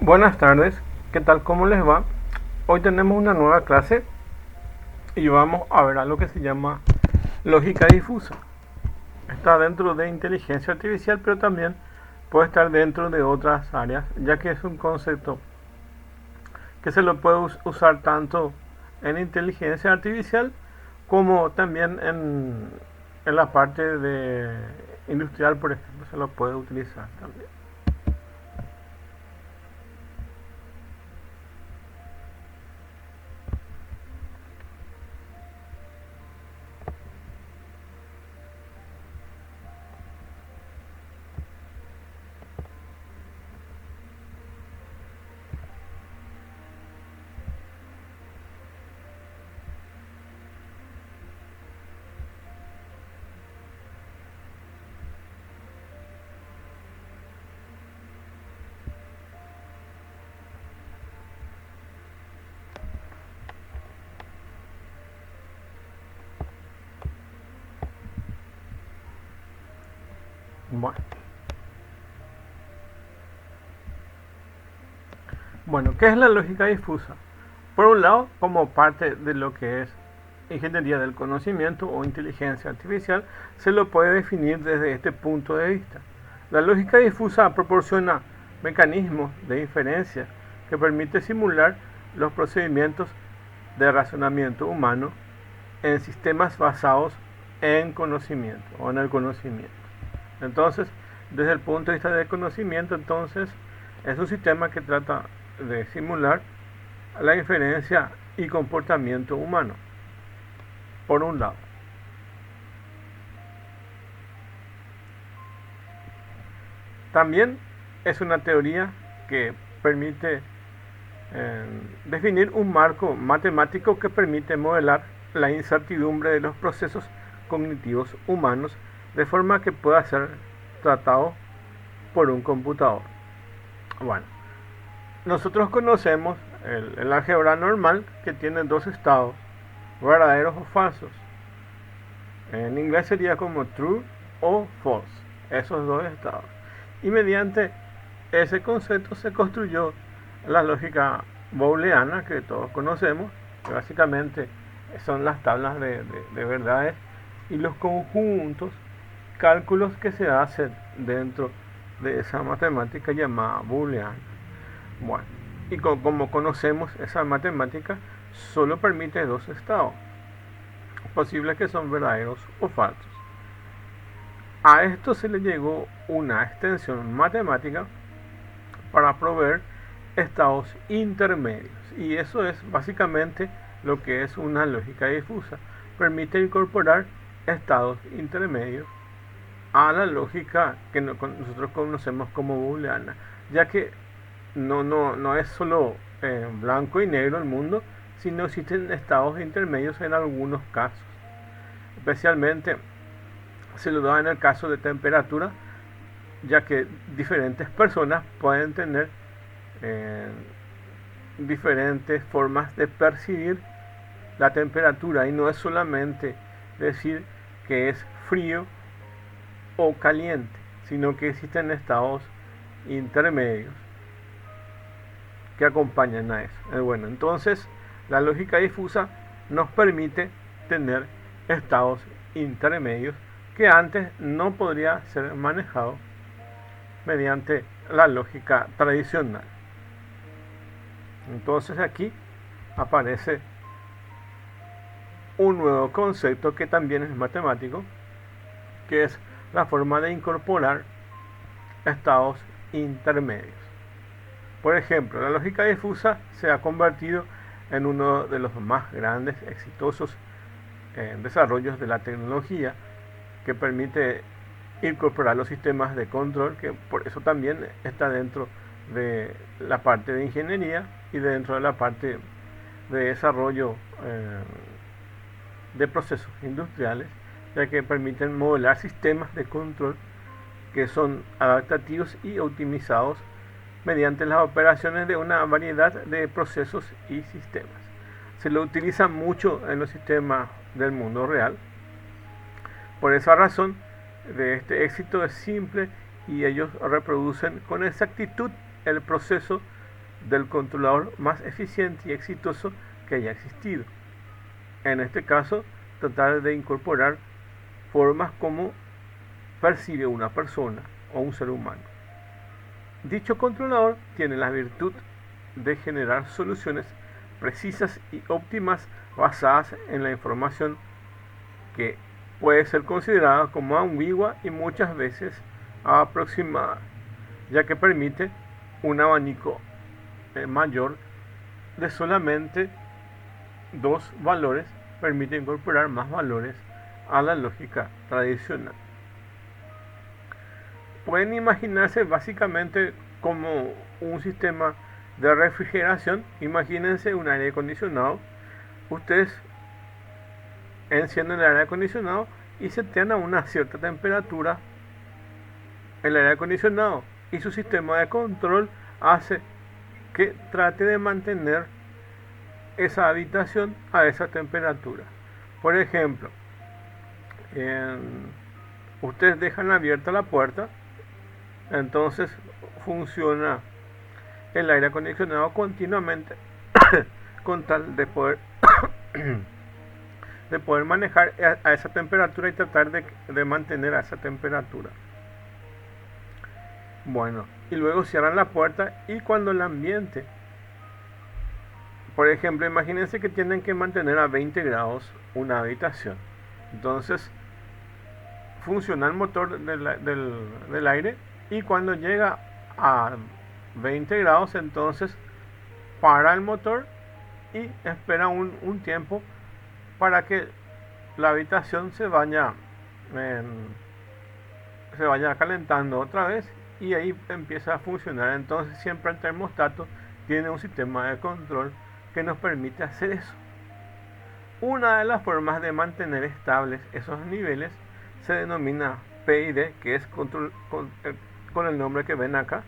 Buenas tardes, ¿qué tal? ¿Cómo les va? Hoy tenemos una nueva clase y vamos a ver algo que se llama lógica difusa. Está dentro de inteligencia artificial, pero también puede estar dentro de otras áreas, ya que es un concepto que se lo puede usar tanto en inteligencia artificial como también en la parte de industrial, por ejemplo, se lo puede utilizar también. Bueno. Bueno, ¿qué es la lógica difusa? Por un lado, como parte de lo que es ingeniería del conocimiento o inteligencia artificial, se lo puede definir desde este punto de vista. La lógica difusa proporciona mecanismos de inferencia que permite simular los procedimientos de razonamiento humano en sistemas basados en conocimiento o en el conocimiento. Entonces, desde el punto de vista del conocimiento, entonces, es un sistema que trata de simular la inferencia y comportamiento humano, por un lado. También es una teoría que permite definir un marco matemático que permite modelar la incertidumbre de los procesos cognitivos humanos de forma que pueda ser tratado por un computador. Bueno, nosotros conocemos el álgebra normal, que tiene dos estados, verdaderos o falsos. En inglés sería como true o false, esos dos estados. Y mediante ese concepto se construyó la lógica booleana que todos conocemos, que básicamente son las tablas de verdades y los conjuntos, cálculos que se hacen dentro de esa matemática llamada booleana. Bueno, y como conocemos, esa matemática solo permite dos estados posibles, que son verdaderos o falsos. A esto se le llegó una extensión matemática para proveer estados intermedios, y eso es básicamente lo que es una lógica difusa. Permite incorporar estados intermedios a la lógica que nosotros conocemos como booleana, ya que no es solo blanco y negro el mundo, sino existen estados intermedios en algunos casos. Especialmente se lo da en el caso de temperatura, ya que diferentes personas pueden tener eh, diferentes formas de percibir la temperatura, y no es solamente decir que es frío o caliente, sino que existen estados intermedios que acompañan a eso. Bueno, entonces la lógica difusa nos permite tener estados intermedios que antes no podría ser manejado mediante la lógica tradicional. Entonces aquí aparece un nuevo concepto que también es matemático, que es la forma de incorporar estados intermedios. Por ejemplo, la lógica difusa se ha convertido en uno de los más grandes, exitosos desarrollos de la tecnología, que permite incorporar los sistemas de control, que por eso también está dentro de la parte de ingeniería y dentro de la parte de desarrollo de procesos industriales, ya que permiten modelar sistemas de control que son adaptativos y optimizados mediante las operaciones de una variedad de procesos y sistemas. Se lo utiliza mucho en los sistemas del mundo real. Por esa razón, de este éxito es simple, y ellos reproducen con exactitud el proceso del controlador más eficiente y exitoso que haya existido. En este caso, tratar de incorporar formas como percibe una persona o un ser humano. Dicho controlador tiene la virtud de generar soluciones precisas y óptimas basadas en la información que puede ser considerada como ambigua y muchas veces aproximada, ya que permite un abanico mayor de solamente dos valores, permite incorporar más valores a la lógica tradicional. Pueden imaginarse básicamente como un sistema de refrigeración. Imagínense un aire acondicionado. Ustedes encienden el aire acondicionado y setean a una cierta temperatura el aire acondicionado, y su sistema de control hace que trate de mantener esa habitación a esa temperatura. Por ejemplo, ustedes dejan abierta la puerta, entonces funciona el aire acondicionado continuamente con tal de poder manejar a esa temperatura y tratar de mantener a esa temperatura. Bueno, y luego cierran la puerta, y cuando el ambiente, por ejemplo, imagínense que tienen que mantener a 20 grados una habitación. Entonces funciona el motor del aire, y cuando llega a 20 grados entonces para el motor y espera un tiempo para que la habitación se vaya calentando otra vez, y ahí empieza a funcionar. Entonces siempre el termostato tiene un sistema de control que nos permite hacer eso. Una de las formas de mantener estables esos niveles se denomina PID, que es control con el nombre que ven acá,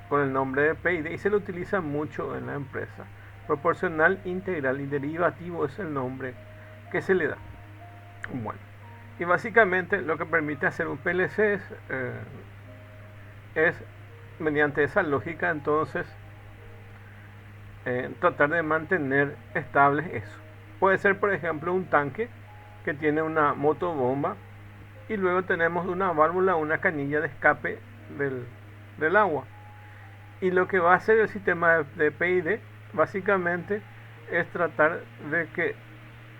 con el nombre de PID, y se lo utiliza mucho en la empresa. Proporcional, integral y derivativo es el nombre que se le da. Bueno, y básicamente lo que permite hacer un PLC es mediante esa lógica, entonces tratar de mantener estables eso. Puede ser, por ejemplo, un tanque que tiene una motobomba, y luego tenemos una válvula, una canilla de escape del agua. Y lo que va a hacer el sistema de PID básicamente es tratar de que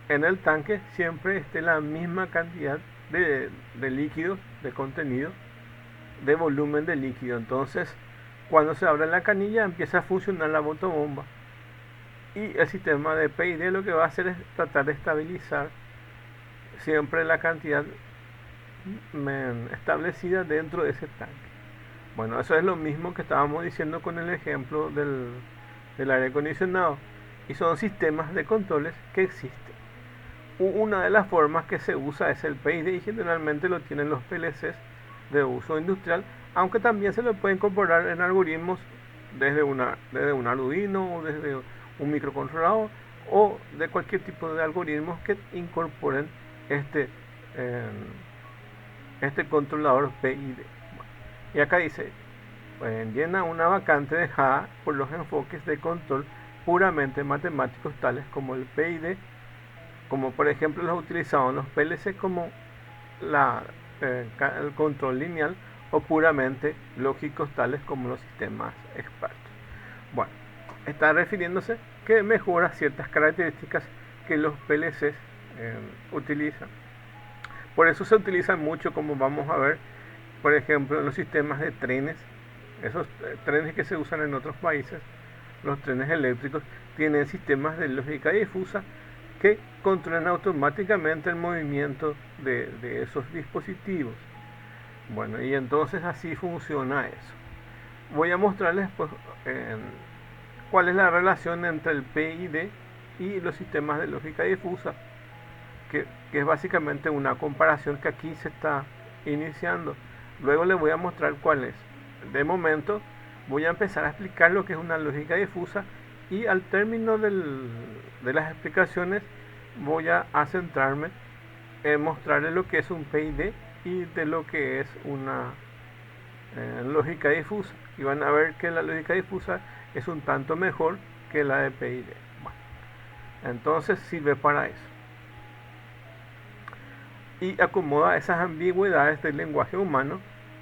en el tanque siempre esté la misma cantidad de líquido, de contenido, de volumen de líquido. Entonces, cuando se abre la canilla empieza a funcionar la motobomba, y el sistema de PID lo que va a hacer es tratar de estabilizar siempre la cantidad establecida dentro de ese tanque. Bueno, eso es lo mismo que estábamos diciendo con el ejemplo del aire acondicionado, y son sistemas de controles que existen. Una de las formas que se usa es el PID, y generalmente lo tienen los PLCs de uso industrial, aunque también se lo puede incorporar en algoritmos desde un Arduino, o desde un microcontrolador, o de cualquier tipo de algoritmos que incorporen este controlador PID. Y acá dice, llena una vacante dejada por los enfoques de control puramente matemáticos tales como el PID, como por ejemplo los utilizados en los PLC como el control lineal, o puramente lógicos tales como los sistemas expertos. Bueno, está refiriéndose que mejora ciertas características que los PLCs utilizan. Por eso se utilizan mucho, como vamos a ver, por ejemplo, en los sistemas de trenes. Esos trenes que se usan en otros países, los trenes eléctricos, tienen sistemas de lógica difusa que controlan automáticamente el movimiento de esos dispositivos. Bueno, y entonces así funciona eso. Voy a mostrarles pues, cuál es la relación entre el PID y los sistemas de lógica difusa, que es básicamente una comparación que aquí se está iniciando. Luego les voy a mostrar cuál es. De momento voy a empezar a explicar lo que es una lógica difusa, y al término de las explicaciones voy a centrarme en mostrarles lo que es un PID y de lo que es lógica difusa, y van a ver que la lógica difusa es un tanto mejor que la de PID. Bueno, entonces sirve para eso. Y acomoda esas ambigüedades del lenguaje humano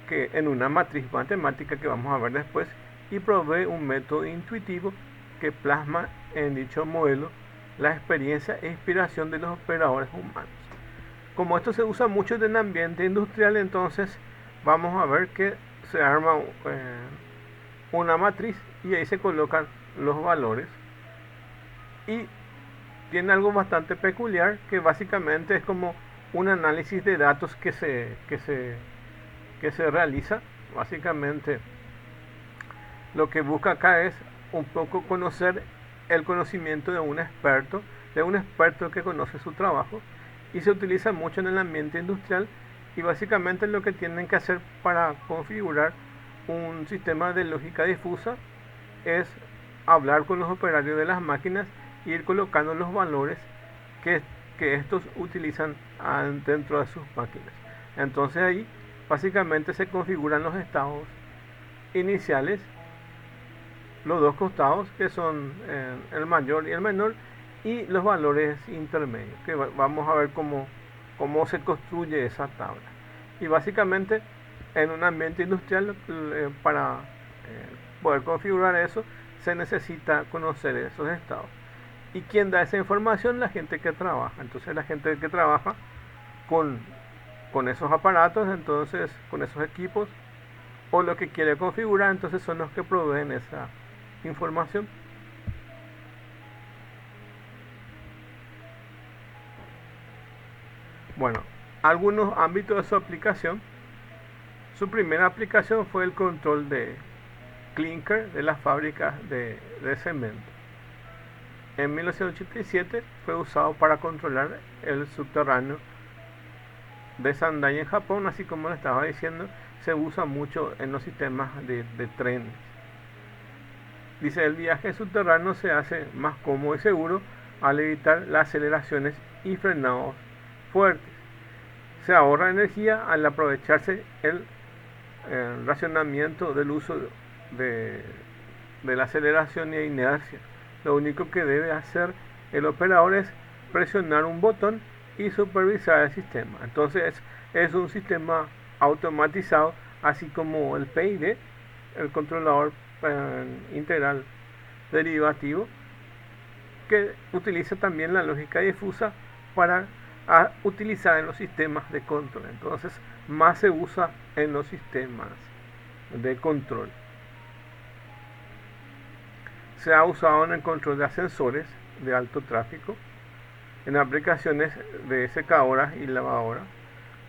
que en una matriz matemática que vamos a ver después, y provee un método intuitivo que plasma en dicho modelo la experiencia e inspiración de los operadores humanos. Como esto se usa mucho en el ambiente industrial, entonces vamos a ver que se arma una matriz y ahí se colocan los valores, y tiene algo bastante peculiar que básicamente es como un análisis de datos que se realiza. Básicamente lo que busca acá es un poco conocer el conocimiento de un experto que conoce su trabajo, y se utiliza mucho en el ambiente industrial, y básicamente lo que tienen que hacer para configurar un sistema de lógica difusa es hablar con los operarios de las máquinas e ir colocando los valores que estos utilizan dentro de sus máquinas. Entonces ahí básicamente se configuran los estados iniciales, los dos costados que son el mayor y el menor, y los valores intermedios, que vamos a ver cómo se construye esa tabla. Y básicamente en un ambiente industrial, para poder configurar eso, se necesita conocer esos estados. ¿Y quién da esa información? La gente que trabaja. Entonces la gente que trabaja con esos aparatos, entonces con esos equipos, o lo que quiere configurar, entonces son los que proveen esa información. Bueno, algunos ámbitos de su aplicación. Su primera aplicación fue el control de clinker de las fábricas de cemento. En 1987 fue usado para controlar el subterráneo de Sendai en Japón, así como le estaba diciendo, se usa mucho en los sistemas de trenes. Dice, el viaje subterráneo se hace más cómodo y seguro al evitar las aceleraciones y frenados fuertes. Se ahorra energía al aprovecharse el racionamiento del uso de la aceleración y inercia. Lo único que debe hacer el operador es presionar un botón y supervisar el sistema. Entonces es un sistema automatizado, así como el PID, el controlador integral derivativo, que utiliza también la lógica difusa para utilizar en los sistemas de control. Entonces más se usa en los sistemas de control. Se ha usado en el control de ascensores de alto tráfico, en aplicaciones de secadoras y lavadoras.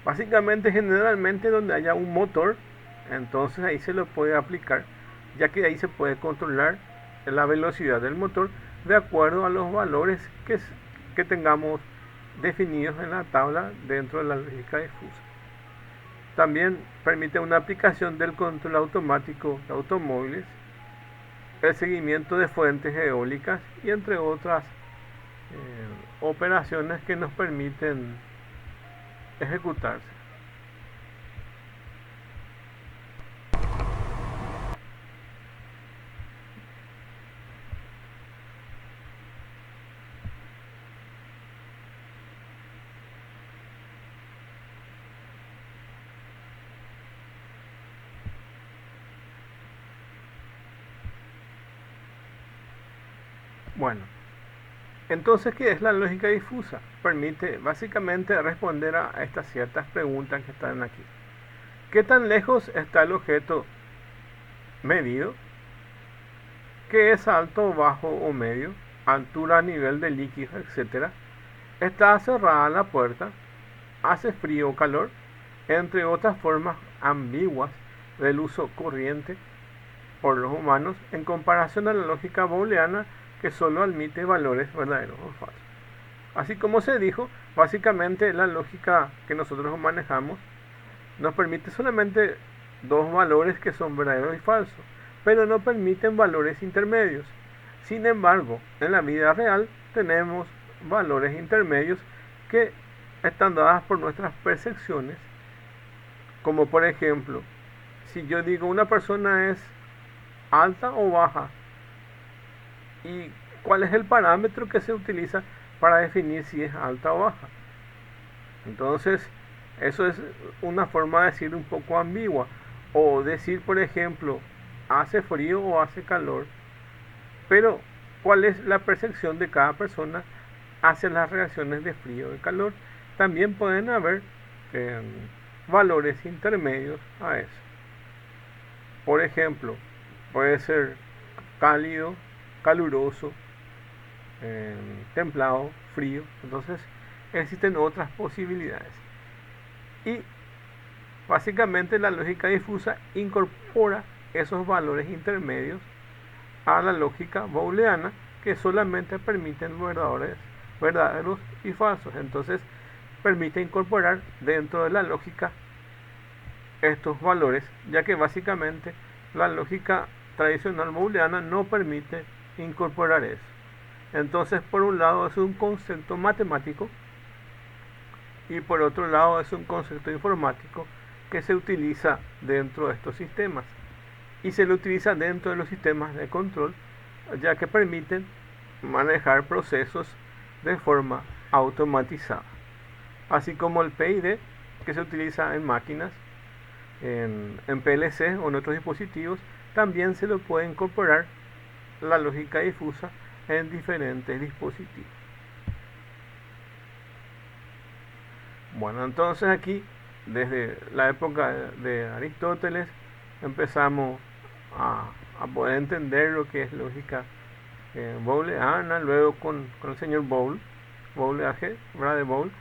Básicamente, generalmente donde haya un motor, entonces ahí se lo puede aplicar, ya que ahí se puede controlar la velocidad del motor de acuerdo a los valores que tengamos definidos en la tabla dentro de la lógica difusa. También permite una aplicación del control automático de automóviles, el seguimiento de fuentes eólicas y entre otras operaciones que nos permiten ejecutarse. Bueno, entonces, ¿qué es la lógica difusa? Permite básicamente responder a estas ciertas preguntas que están aquí. ¿Qué tan lejos está el objeto medido? ¿Qué es alto, bajo o medio? Altura, nivel de líquido, etcétera. ¿Está cerrada la puerta? ¿Hace frío o calor? Entre otras formas ambiguas del uso corriente por los humanos en comparación a la lógica booleana, que solo admite valores verdaderos o falsos. Así como se dijo, básicamente la lógica que nosotros manejamos nos permite solamente dos valores que son verdaderos y falsos, pero no permiten valores intermedios. Sin embargo, en la vida real tenemos valores intermedios que están dadas por nuestras percepciones, como por ejemplo, si yo digo una persona es alta o baja, y cuál es el parámetro que se utiliza para definir si es alta o baja. Entonces, eso es una forma de decir un poco ambigua. O decir, por ejemplo, hace frío o hace calor. Pero, ¿cuál es la percepción de cada persona hacia las reacciones de frío y calor? También pueden haber eh, valores intermedios a eso. Por ejemplo, puede ser cálido, caluroso, eh, templado, frío. Entonces, existen otras posibilidades. Y básicamente la lógica difusa incorpora esos valores intermedios a la lógica booleana, que solamente permiten verdaderos y falsos. Entonces permite incorporar dentro de la lógica estos valores, ya que básicamente la lógica tradicional booleana no permite incorporar eso. Entonces, por un lado es un concepto matemático y por otro lado es un concepto informático que se utiliza dentro de estos sistemas, y se lo utiliza dentro de los sistemas de control, ya que permiten manejar procesos de forma automatizada, así como el PID, que se utiliza en máquinas, en PLC o en otros dispositivos. También se lo puede incorporar la lógica difusa en diferentes dispositivos. Bueno, entonces aquí, desde la época de Aristóteles, empezamos a poder entender lo que es lógica booleana, luego con el señor Boole-AG, de Boole,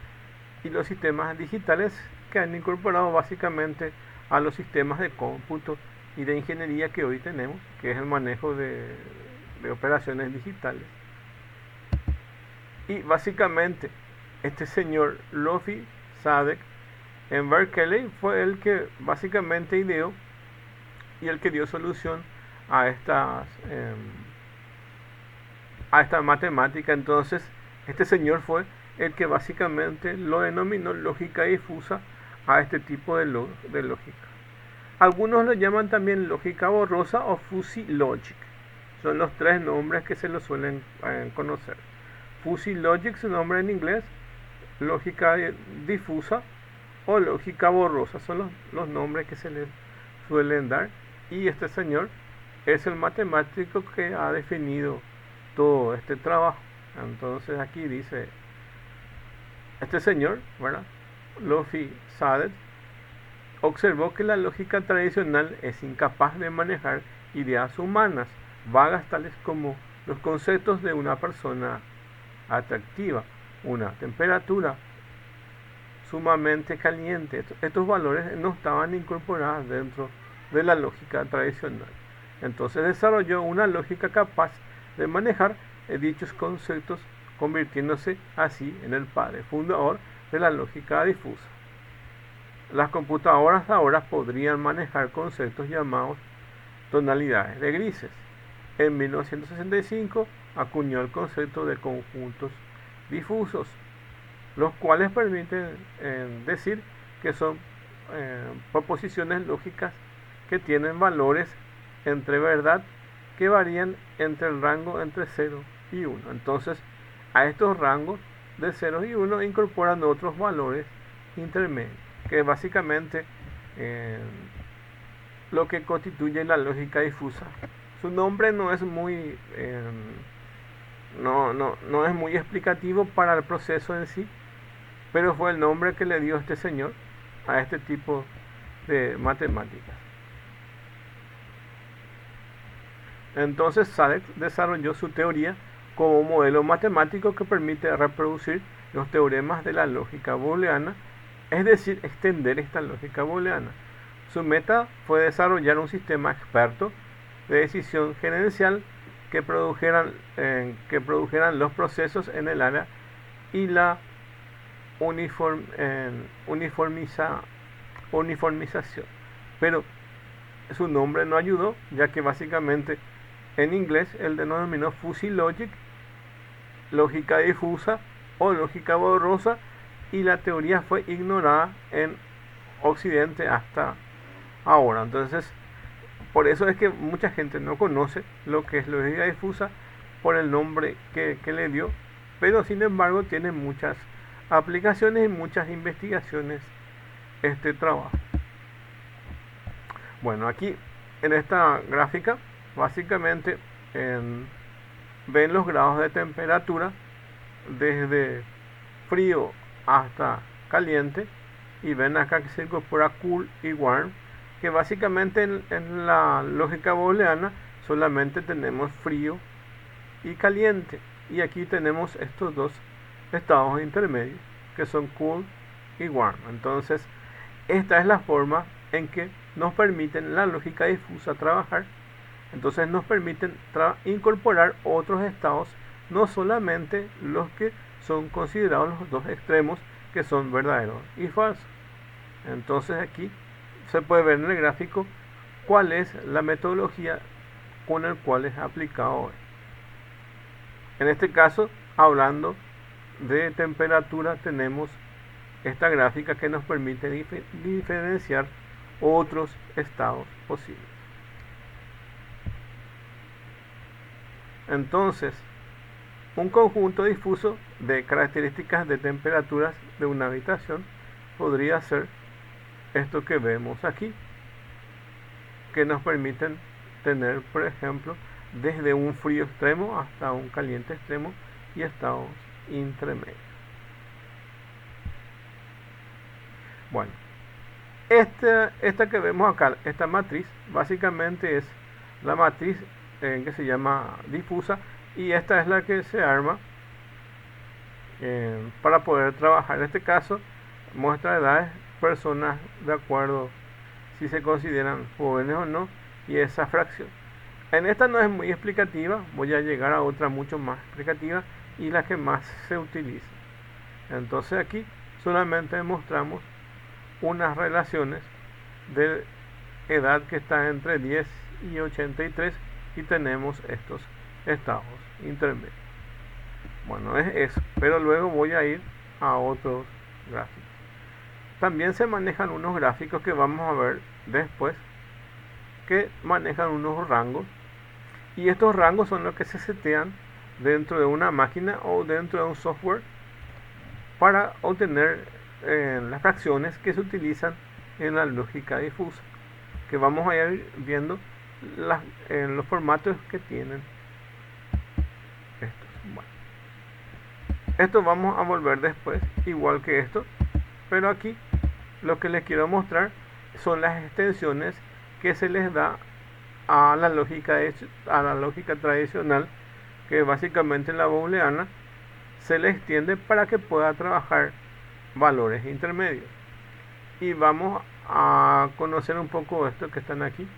y los sistemas digitales que han incorporado básicamente a los sistemas de cómputo y de ingeniería que hoy tenemos, que es el manejo de operaciones digitales. Y básicamente este señor Lofi Sadek en Berkeley fue el que básicamente ideó y el que dio solución a esta matemática. Entonces este señor fue el que básicamente lo denominó lógica difusa a este tipo de lógica. Algunos lo llaman también lógica borrosa o fuzzy logic. Son los tres nombres que se lo suelen conocer. Fuzzy logic, su nombre en inglés, lógica difusa o lógica borrosa, son los nombres que se le suelen dar. Y este señor es el matemático que ha definido todo este trabajo. Entonces aquí dice, este señor, ¿verdad?, Lofi Sadek, observó que la lógica tradicional es incapaz de manejar ideas humanas vagas tales como los conceptos de una persona atractiva, una temperatura sumamente caliente. Estos valores no estaban incorporados dentro de la lógica tradicional. Entonces desarrolló una lógica capaz de manejar dichos conceptos, convirtiéndose así en el padre fundador de la lógica difusa. Las computadoras ahora podrían manejar conceptos llamados tonalidades de grises. En 1965 acuñó el concepto de conjuntos difusos, los cuales permiten decir que son proposiciones lógicas que tienen valores entre verdad que varían entre el rango entre 0 y 1. Entonces, a estos rangos de 0 y 1 incorporan otros valores intermedios, que básicamente lo que constituye la lógica difusa. Su nombre no es muy no es muy explicativo para el proceso en sí, pero fue el nombre que le dio este señor a este tipo de matemáticas. Entonces Sadek desarrolló su teoría como un modelo matemático que permite reproducir los teoremas de la lógica booleana, es decir, extender esta lógica booleana. Su meta fue desarrollar un sistema experto de decisión gerencial que produjeran los procesos en el área y la uniformización. Pero su nombre no ayudó, ya que básicamente en inglés él denominó fuzzy logic, lógica difusa o lógica borrosa, y la teoría fue ignorada en Occidente hasta ahora. Entonces, por eso es que mucha gente no conoce lo que es lógica difusa por el nombre que le dio, pero sin embargo tiene muchas aplicaciones y muchas investigaciones este trabajo. Bueno, aquí en esta gráfica básicamente ven los grados de temperatura desde frío hasta caliente, y ven acá que se incorpora cool y warm, que básicamente en la lógica booleana solamente tenemos frío y caliente, y aquí tenemos estos dos estados intermedios que son cool y warm. Entonces esta es la forma en que nos permiten la lógica difusa trabajar. Entonces nos permiten incorporar otros estados, no solamente los que son considerados los dos extremos, que son verdadero y falso. Entonces aquí se puede ver en el gráfico cuál es la metodología con el cual es aplicado hoy. En este caso, hablando de temperatura, tenemos esta gráfica que nos permite diferenciar otros estados posibles. Entonces, un conjunto difuso de características de temperaturas de una habitación podría ser esto que vemos aquí, que nos permiten tener, por ejemplo, desde un frío extremo hasta un caliente extremo y estados intermedios. Bueno, esta que vemos acá, esta matriz, básicamente es la matriz que se llama difusa, y esta es la que se arma para poder trabajar. En este caso muestra edades, personas de acuerdo si se consideran jóvenes o no, y esa fracción. En esta no es muy explicativa, voy a llegar a otra mucho más explicativa y la que más se utiliza. Entonces aquí solamente mostramos unas relaciones de edad que está entre 10 y 83, y tenemos estos estados intermedios. Bueno, es eso, pero luego voy a ir a otros gráficos. También se manejan unos gráficos que vamos a ver después, que manejan unos rangos, y estos rangos son los que se setean dentro de una máquina o dentro de un software para obtener las fracciones que se utilizan en la lógica difusa, que vamos a ir viendo en los formatos que tienen estos. Bueno, esto vamos a volver después, igual que esto, pero aquí lo que les quiero mostrar son las extensiones que se les da a la lógica tradicional, que básicamente en la booleana se le extiende para que pueda trabajar valores intermedios. Y vamos a conocer un poco esto que están aquí.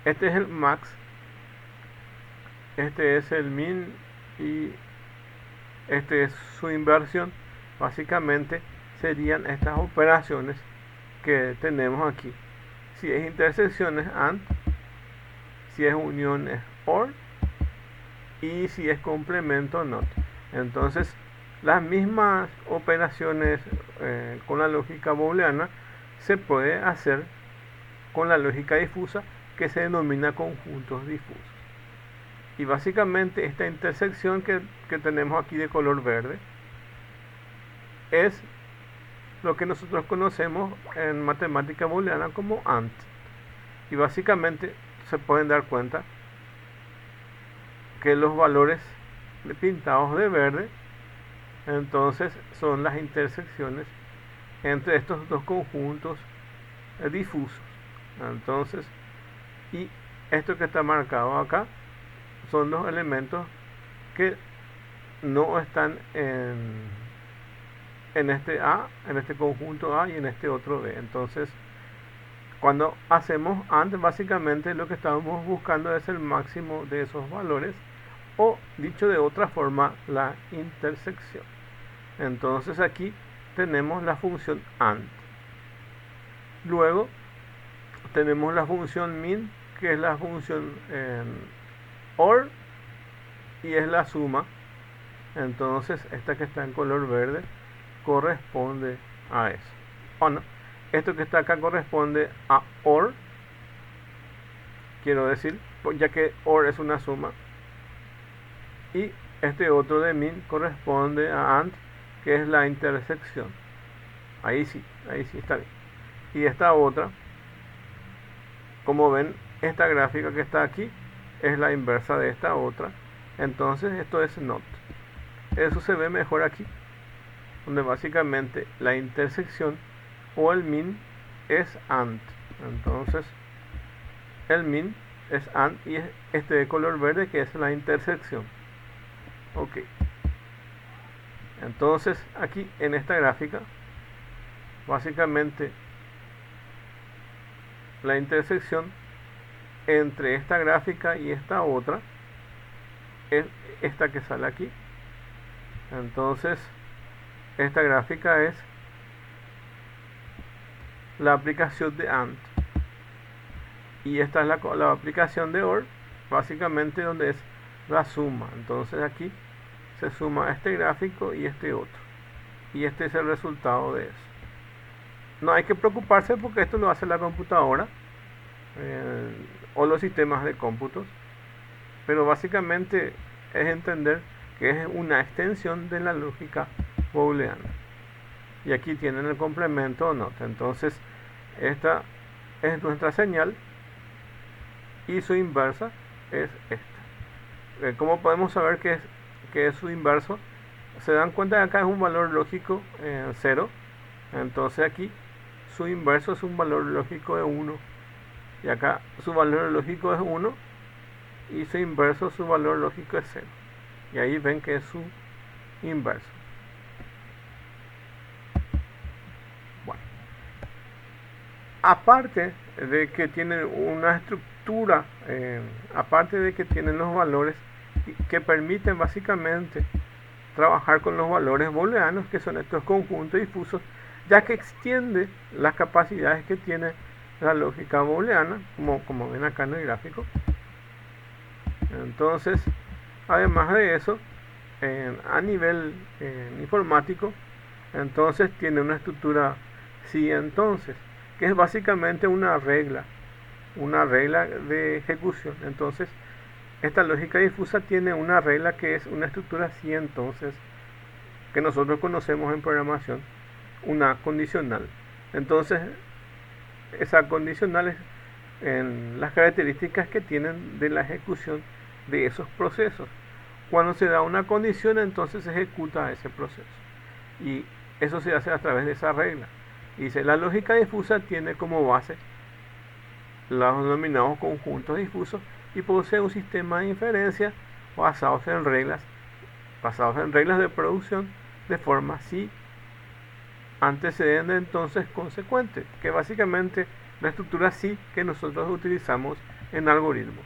Este es el max, este es el min, y este es su inversión. Básicamente serían estas operaciones que tenemos aquí. Si es intersección es AND, si es unión es OR, y si es complemento NOT. Entonces las mismas operaciones con la lógica booleana se puede hacer con la lógica difusa, que se denomina conjuntos difusos. Y básicamente esta intersección que tenemos aquí de color verde es lo que nosotros conocemos en matemática booleana como AND. Y básicamente se pueden dar cuenta que los valores pintados de verde entonces son las intersecciones entre estos dos conjuntos difusos. Entonces, y esto que está marcado acá son los elementos que no están en este A, en este conjunto A, y en este otro B. Entonces, cuando hacemos AND, básicamente lo que estamos buscando es el máximo de esos valores, o dicho de otra forma, la intersección. Entonces aquí tenemos la función AND. Luego tenemos la función min, que es la función OR, y es la suma. Entonces esta que está en color verde corresponde a eso. O no, esto que está acá corresponde a OR, quiero decir, ya que OR es una suma. Y este otro de min corresponde a AND, que es la intersección. Ahí sí está bien. Y esta otra, como ven, esta gráfica que está aquí es la inversa de esta otra. Entonces esto es NOT. Eso se ve mejor aquí, donde básicamente la intersección o el min es AND. Entonces el min es AND y es este de color verde que es la intersección. Ok. Entonces aquí en esta gráfica básicamente la intersección entre esta gráfica y esta otra es esta que sale aquí. Entonces esta gráfica es la aplicación de AND y esta es la aplicación de OR, básicamente donde es la suma. Entonces aquí se suma este gráfico y este otro, y este es el resultado de eso. No hay que preocuparse porque esto lo hace la computadora o los sistemas de cómputos, pero básicamente es entender que es una extensión de la lógica booleana. Y aquí tienen el complemento NOT. Entonces esta es nuestra señal y su inversa es esta. ¿Cómo podemos saber que es su inverso? Se dan cuenta que acá es un valor lógico 0. Entonces aquí su inverso es un valor lógico de 1. Y acá su valor lógico es 1. Y su inverso, su valor lógico es 0. Y ahí ven que es su inverso. Bueno. Aparte de que tienen una estructura, aparte de que tienen los valores que permiten básicamente trabajar con los valores booleanos, que son estos conjuntos difusos, ya que extiende las capacidades que tiene la lógica booleana, como ven acá en el gráfico. Entonces, además de eso, a nivel informático, entonces tiene una estructura sí entonces, que es básicamente una regla de ejecución. Entonces esta lógica difusa tiene una regla que es una estructura sí entonces, que nosotros conocemos en programación, una condicional. Entonces esa condicional es en las características que tienen de la ejecución de esos procesos. Cuando se da una condición, entonces se ejecuta ese proceso, y eso se hace a través de esa regla. Dice, la lógica difusa tiene como base los denominados conjuntos difusos y posee un sistema de inferencia basados en reglas de producción de forma sí antecedente, entonces consecuente, que básicamente la estructura sí que nosotros utilizamos en algoritmos,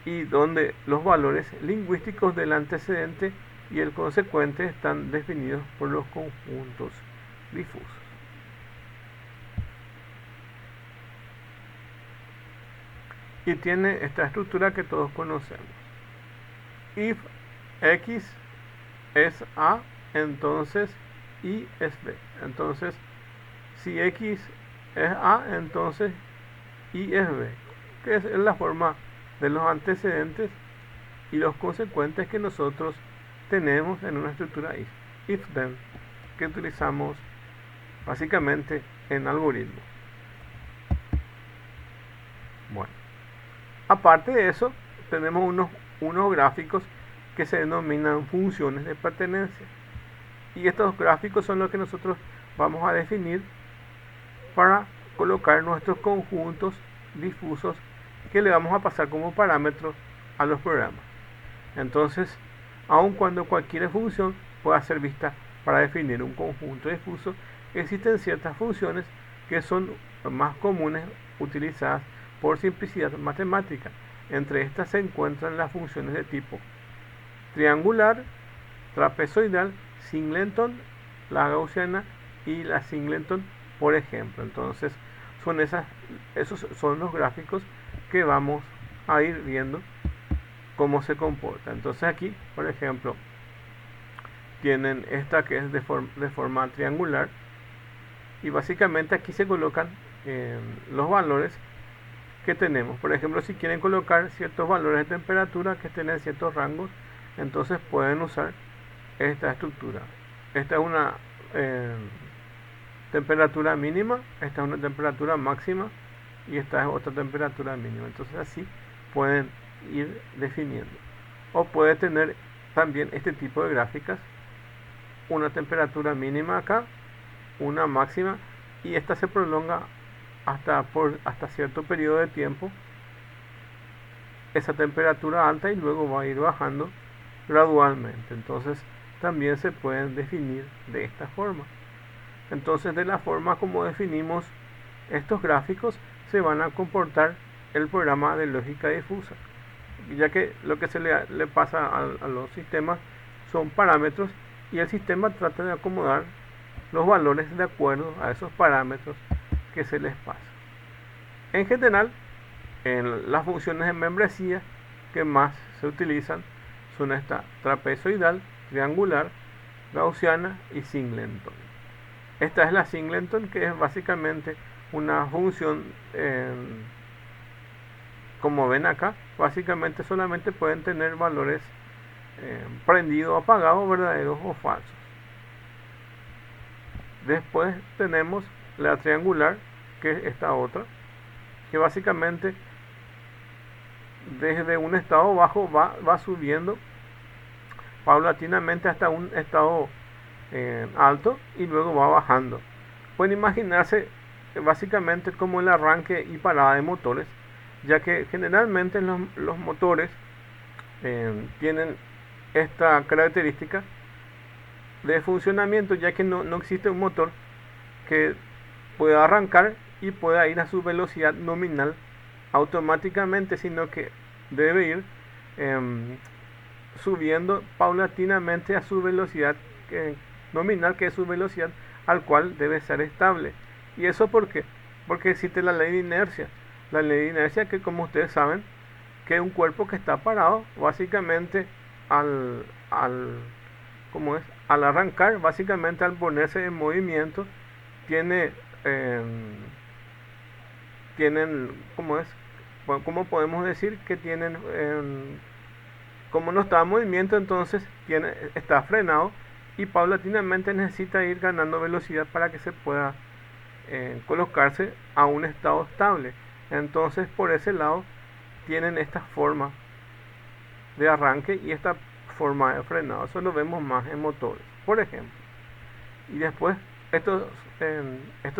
y donde los valores lingüísticos del antecedente y el consecuente están definidos por los conjuntos difusos. Y tiene esta estructura que todos conocemos. If X es A, entonces Y es B. Entonces, si X es A, entonces Y es B, que es la forma de los antecedentes y los consecuentes que nosotros tenemos en una estructura if then, que utilizamos básicamente en algoritmos. Bueno, aparte de eso, tenemos unos gráficos que se denominan funciones de pertenencia, y estos gráficos son los que nosotros vamos a definir para colocar nuestros conjuntos difusos que le vamos a pasar como parámetros a los programas. Entonces, aun cuando cualquier función pueda ser vista para definir un conjunto difuso, existen ciertas funciones que son más comunes utilizadas por simplicidad matemática. Entre estas se encuentran las funciones de tipo triangular, trapezoidal, singleton, la gaussiana y la singleton, por ejemplo. Entonces esos son los gráficos que vamos a ir viendo cómo se comporta. Entonces aquí, por ejemplo, tienen esta que es de forma triangular, y básicamente aquí se colocan los valores que tenemos. Por ejemplo, si quieren colocar ciertos valores de temperatura que estén en ciertos rangos, entonces pueden usar esta estructura. Esta es una temperatura mínima, esta es una temperatura máxima y esta es otra temperatura mínima. Entonces así pueden ir definiendo. O puede tener también este tipo de gráficas, una temperatura mínima acá, una máxima, y esta se prolonga hasta cierto periodo de tiempo, esa temperatura alta, y luego va a ir bajando gradualmente. Entonces también se pueden definir de esta forma. Entonces, de la forma como definimos estos gráficos, se van a comportar el programa de lógica difusa, ya que lo que se le pasa a los sistemas son parámetros, y el sistema trata de acomodar los valores de acuerdo a esos parámetros que se les pasa. En general, en las funciones de membresía que más se utilizan son esta trapezoidal, triangular, gaussiana y singleton. Esta es la singleton, que es básicamente una función, como ven acá, básicamente solamente pueden tener valores prendido, apagado, verdaderos o falsos. Después tenemos la triangular, que es esta otra, que básicamente desde un estado bajo va subiendo paulatinamente hasta un estado alto, y luego va bajando. Pueden imaginarse básicamente como el arranque y parada de motores, ya que generalmente los motores tienen esta característica de funcionamiento, ya que no existe un motor que pueda arrancar y pueda ir a su velocidad nominal automáticamente, sino que debe ir subiendo paulatinamente a su velocidad nominal, que es su velocidad al cual debe ser estable. ¿Y eso por qué? Porque existe la ley de inercia. La ley de inercia, que como ustedes saben, que es un cuerpo que está parado, básicamente al arrancar, básicamente al ponerse en movimiento, tienen, ¿cómo podemos decir? Que tienen, como no está en movimiento, entonces está frenado, y paulatinamente necesita ir ganando velocidad para que se pueda colocarse a un estado estable. Entonces, por ese lado tienen esta forma de arranque y esta forma de frenado. Eso lo vemos más en motores, por ejemplo. Y después estos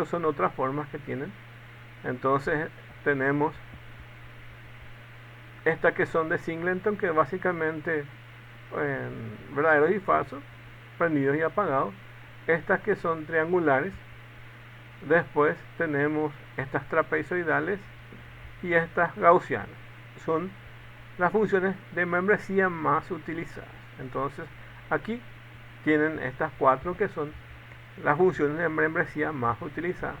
son otras formas que tienen. Entonces tenemos estas que son de singleton, que básicamente verdaderos y falsos, prendidos y apagados. Estas que son triangulares. Después tenemos estas trapezoidales y estas gaussianas. Son las funciones de membresía más utilizadas. Entonces aquí tienen estas cuatro que son las funciones de membresía más utilizadas,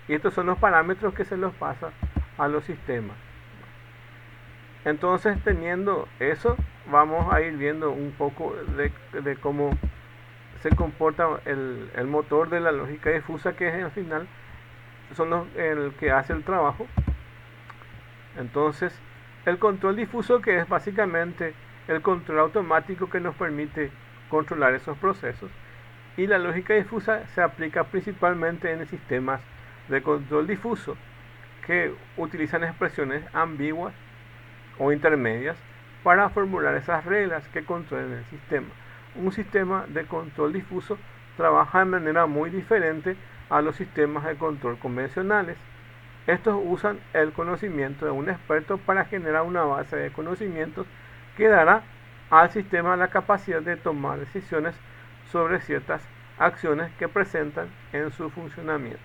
y estos son los parámetros que se los pasa a los sistemas. Entonces, teniendo eso, vamos a ir viendo un poco de cómo se comporta el motor de la lógica difusa, que es al final el que hace el trabajo. Entonces, el control difuso, que es básicamente el control automático que nos permite controlar esos procesos, y la lógica difusa se aplica principalmente en sistemas de control difuso que utilizan expresiones ambiguas o intermedias para formular esas reglas que controlan el sistema. Un sistema de control difuso trabaja de manera muy diferente a los sistemas de control convencionales. Estos usan el conocimiento de un experto para generar una base de conocimientos que dará al sistema la capacidad de tomar decisiones sobre ciertas acciones que presentan en su funcionamiento.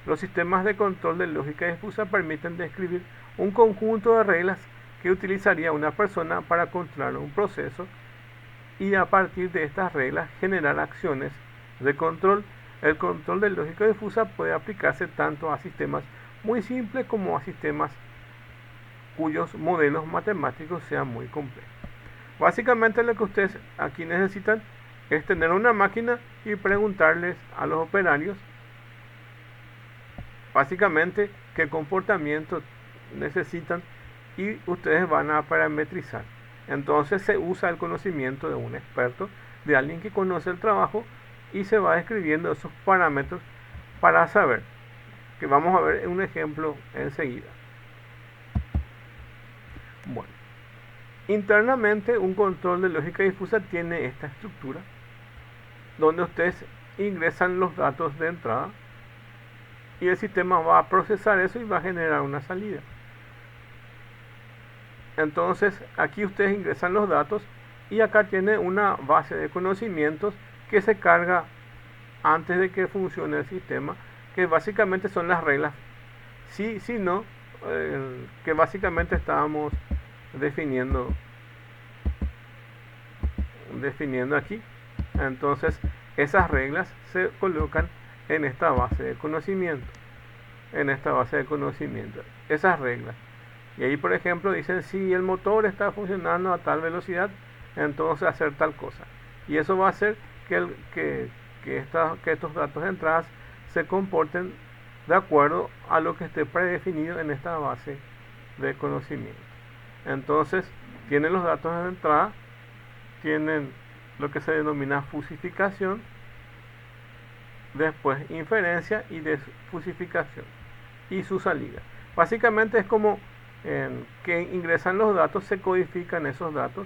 Los sistemas de control de lógica difusa permiten describir un conjunto de reglas que utilizaría una persona para controlar un proceso, y a partir de estas reglas generar acciones de control. El control de lógica difusa puede aplicarse tanto a sistemas muy simples como a sistemas cuyos modelos matemáticos sean muy complejos. Básicamente lo que ustedes aquí necesitan es tener una máquina y preguntarles a los operarios básicamente qué comportamiento necesitan y ustedes van a parametrizar. Entonces se usa el conocimiento de un experto, de alguien que conoce el trabajo, y se va describiendo esos parámetros para saber, que vamos a ver un ejemplo enseguida. Bueno, internamente un control de lógica difusa tiene esta estructura, donde ustedes ingresan los datos de entrada y el sistema va a procesar eso y va a generar una salida. Entonces aquí ustedes ingresan los datos y acá tiene una base de conocimientos que se carga antes de que funcione el sistema, que básicamente son las reglas, sí, no, que básicamente estábamos definiendo aquí. Entonces esas reglas se colocan en esta base de conocimiento, esas reglas. Y ahí, por ejemplo, dicen si el motor está funcionando a tal velocidad, entonces hacer tal cosa. Y eso va a hacer que estos datos de entradas se comporten de acuerdo a lo que esté predefinido en esta base de conocimiento. Entonces, tienen los datos de entrada, tienen lo que se denomina fusificación, después inferencia y desfusificación y su salida. Básicamente es como que ingresan los datos, se codifican esos datos.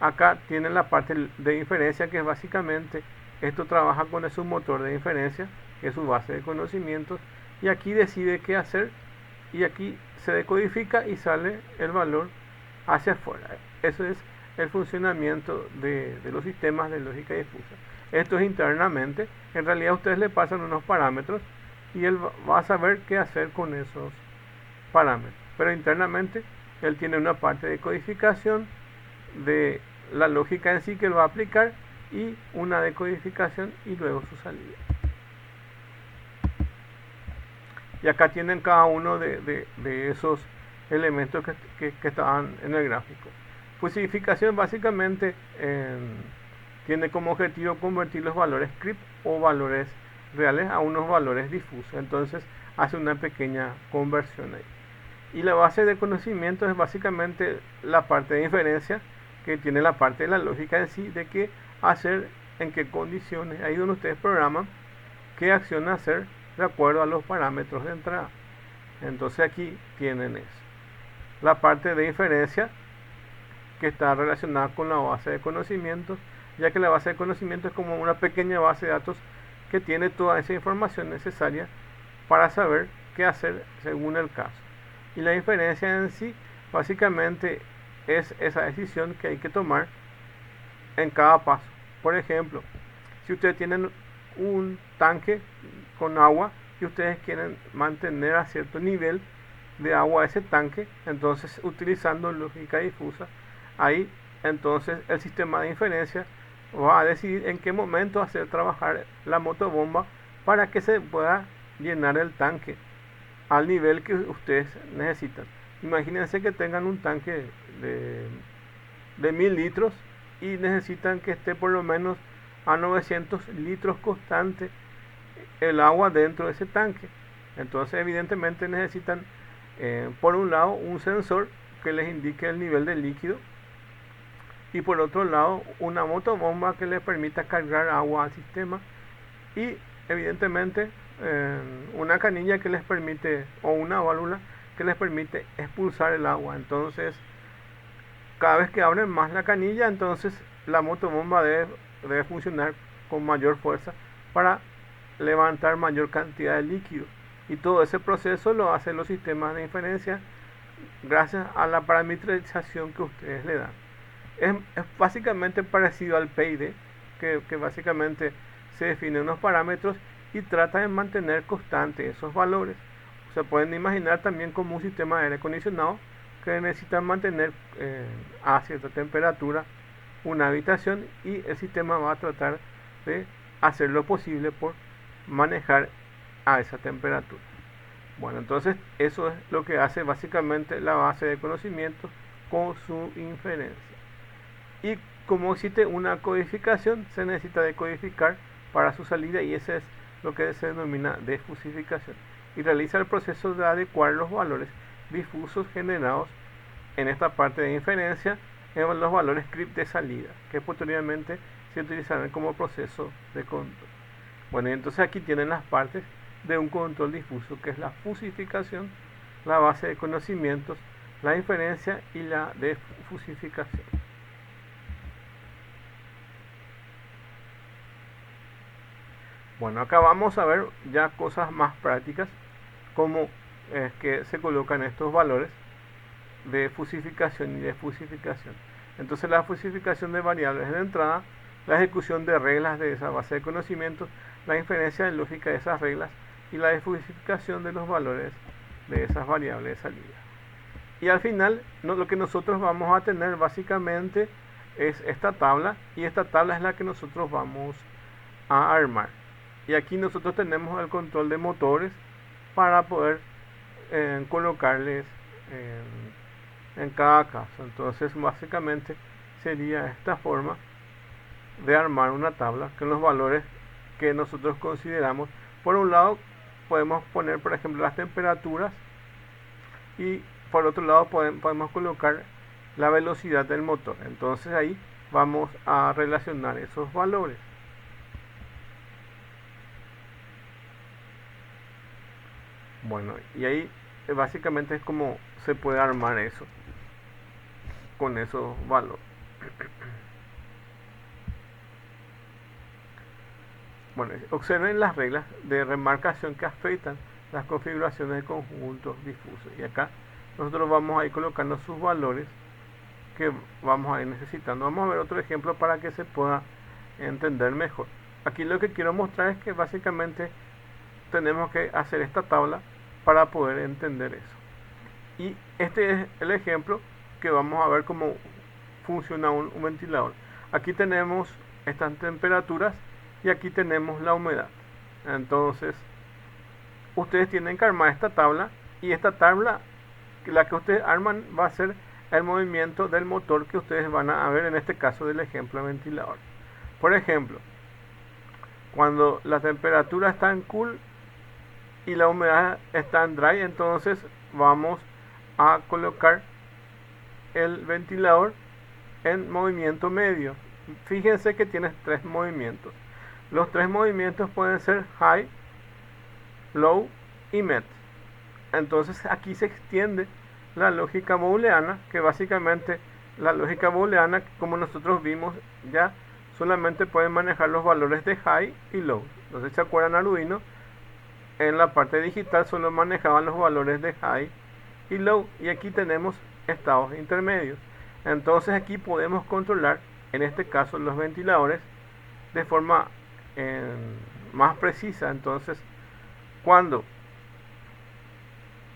Acá tienen la parte de inferencia, que es básicamente esto trabaja con su motor de inferencia, que es su base de conocimientos, y aquí decide qué hacer y aquí se decodifica y sale el valor hacia afuera. Eso es el funcionamiento de los sistemas de lógica difusa. Esto es internamente. En realidad ustedes le pasan unos parámetros y él va a saber qué hacer con esos parámetros. Pero internamente él tiene una parte de codificación de la lógica en sí que él va a aplicar y una decodificación y luego su salida. Y acá tienen cada uno de esos elementos que estaban en el gráfico. Fusificación básicamente tiene como objetivo convertir los valores script o valores reales a unos valores difusos. Entonces hace una pequeña conversión ahí. Y la base de conocimiento es básicamente la parte de inferencia, que tiene la parte de la lógica en sí, de qué hacer, en qué condiciones, ahí donde ustedes programan qué acción hacer de acuerdo a los parámetros de entrada. Entonces aquí tienen eso. La parte de inferencia, que está relacionada con la base de conocimientos, ya que la base de conocimientos es como una pequeña base de datos que tiene toda esa información necesaria para saber qué hacer según el caso. Y la inferencia en sí básicamente es esa decisión que hay que tomar en cada paso. Por ejemplo, si ustedes tienen un tanque con agua y ustedes quieren mantener a cierto nivel de agua ese tanque, entonces utilizando lógica difusa, ahí entonces el sistema de inferencia va a decidir en qué momento hacer trabajar la motobomba para que se pueda llenar el tanque al nivel que ustedes necesitan. Imagínense que tengan un tanque de 1000 litros y necesitan que esté por lo menos a 900 litros constante el agua dentro de ese tanque. Entonces evidentemente necesitan por un lado un sensor que les indique el nivel de líquido y por otro lado una motobomba que les permita cargar agua al sistema y evidentemente una canilla que les permite, o una válvula que les permite expulsar el agua. Entonces cada vez que abren más la canilla, entonces la motobomba debe funcionar con mayor fuerza para levantar mayor cantidad de líquido, y todo ese proceso lo hacen los sistemas de inferencia gracias a la parametrización que ustedes le dan. Es básicamente parecido al PID, que básicamente se define unos parámetros y trata de mantener constantes esos valores. Se pueden imaginar también como un sistema de aire acondicionado que necesita mantener a cierta temperatura una habitación, y el sistema va a tratar de hacer lo posible por manejar a esa temperatura. Bueno, entonces eso es lo que hace básicamente la base de conocimientos con su inferencia. Y como existe una codificación, se necesita decodificar para su salida, y ese es lo que se denomina desfusificación, y realiza el proceso de adecuar los valores difusos generados en esta parte de inferencia en los valores script de salida, que posteriormente se utilizarán como proceso de control. Bueno, y entonces aquí tienen las partes de un control difuso, que es la fusificación, la base de conocimientos, la inferencia y la defusificación. Bueno, acá vamos a ver ya cosas más prácticas, cómo es que se colocan estos valores de fusificación y defusificación. Entonces la fusificación de variables de entrada, la ejecución de reglas de esa base de conocimientos, la inferencia de lógica de esas reglas y la defusificación de los valores de esas variables de salida. Y al final lo que nosotros vamos a tener básicamente es esta tabla, y esta tabla es la que nosotros vamos a armar. Y aquí nosotros tenemos el control de motores para poder colocarles en cada caso. Entonces básicamente sería esta forma de armar una tabla con los valores que nosotros consideramos. Por un lado podemos poner, por ejemplo, las temperaturas, y por otro lado podemos colocar la velocidad del motor. Entonces ahí vamos a relacionar esos valores. Bueno, y ahí básicamente es como se puede armar eso con esos valores. Bueno, observen las reglas de remarcación que afectan las configuraciones de conjuntos difusos. Y acá nosotros vamos a ir colocando sus valores que vamos a ir necesitando. Vamos a ver otro ejemplo para que se pueda entender mejor. Aquí lo que quiero mostrar es que básicamente tenemos que hacer esta tabla para poder entender eso. Y este es el ejemplo que vamos a ver cómo funciona un ventilador. Aquí tenemos estas temperaturas y aquí tenemos la humedad. Entonces ustedes tienen que armar esta tabla, y esta tabla, la que ustedes arman, va a ser el movimiento del motor que ustedes van a ver en este caso del ejemplo ventilador. Por ejemplo, cuando la temperatura está en cool y la humedad está en dry, entonces vamos a colocar el ventilador en movimiento medio. Fíjense que tiene 3 movimientos. Los 3 movimientos pueden ser high, low y met. Entonces aquí se extiende la lógica booleana, que básicamente la lógica booleana, como nosotros vimos ya, solamente puede manejar los valores de high y low. Entonces, ¿se acuerdan? Arduino en la parte digital solo manejaban los valores de high y low, y aquí tenemos estados intermedios. Entonces aquí podemos controlar, en este caso, los ventiladores de forma más precisa. Entonces, cuando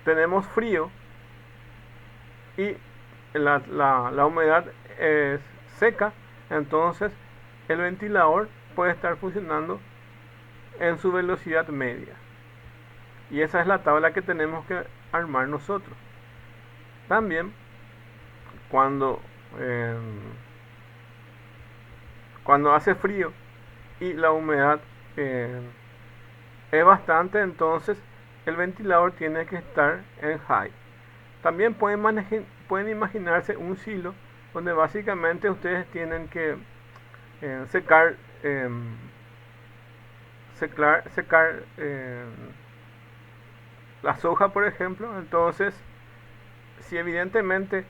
tenemos frío y la humedad es seca, entonces el ventilador puede estar funcionando en su velocidad media. Y esa es la tabla que tenemos que armar nosotros. También cuando hace frío y la humedad es bastante, entonces el ventilador tiene que estar en high. También pueden imaginarse un silo donde básicamente ustedes tienen que secar la soja, por ejemplo. Entonces, si evidentemente